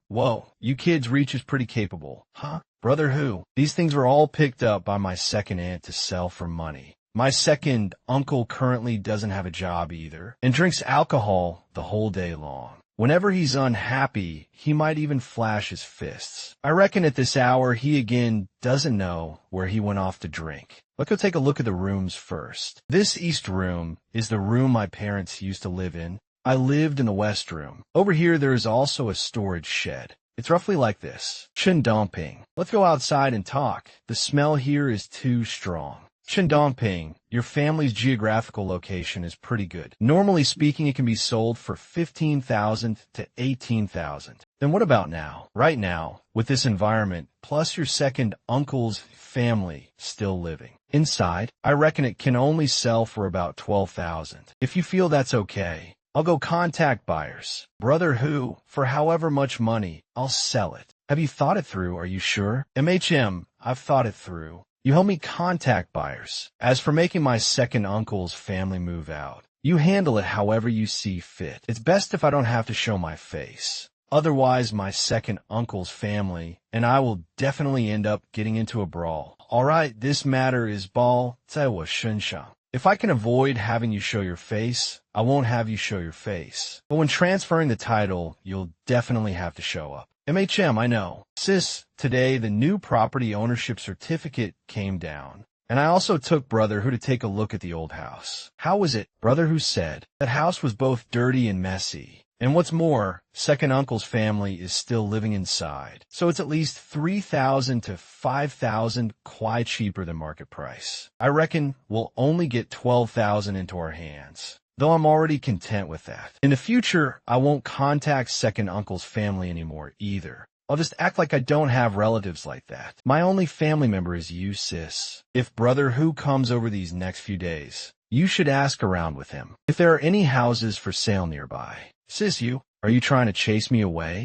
Whoa, you kids reach is pretty capable. Huh? Brother who? These things were all picked up by my second aunt to sell for money. My second uncle currently doesn't have a job either and drinks alcohol the whole day long. Whenever he's unhappy, he might even flash his fists. I reckon at this hour he again doesn't know where he went off to drink. Let's go take a look at the rooms first. This east room is the room my parents used to live in. I lived in the west room. Over here there is also a storage shed. It's roughly like this. Chen Dongping. Let's go outside and talk. The smell here is too strong. Chen Dongping, your family's geographical location is pretty good. Normally speaking, it can be sold for 15,000 to 18,000. Then what about now? Right now, with this environment, plus your second uncle's family still living. Inside, I reckon it can only sell for about 12,000. If you feel that's okay, I'll go contact buyers. Brother who, for however much money, I'll sell it. Have you thought it through, are you sure? I've thought it through. You help me contact buyers. As for making my second uncle's family move out, You handle it however you see fit. It's best if I don't have to show my face. Otherwise, my second uncle's family and I will definitely end up getting into a brawl. Alright, this matter is ball, 在我身上. If I can avoid having you show your face, I won't have you show your face. But when transferring the title, you'll definitely have to show up. MHM, I know. Sis, today the new property ownership certificate came down. And I also took Brother Who to take a look at the old house. How was it? Brother Who said that house was both dirty and messy. And what's more, second uncle's family is still living inside. So it's at least 3,000 to 5,000 quite cheaper than market price. I reckon we'll only get 12,000 into our hands. Though I'm already content with that. In the future, I won't contact second uncle's family anymore either. I'll just act like I don't have relatives like that. My only family member is you, sis. If Brother Who comes over these next few days, you should ask around with him if there are any houses for sale nearby. Sis, are you trying to chase me away?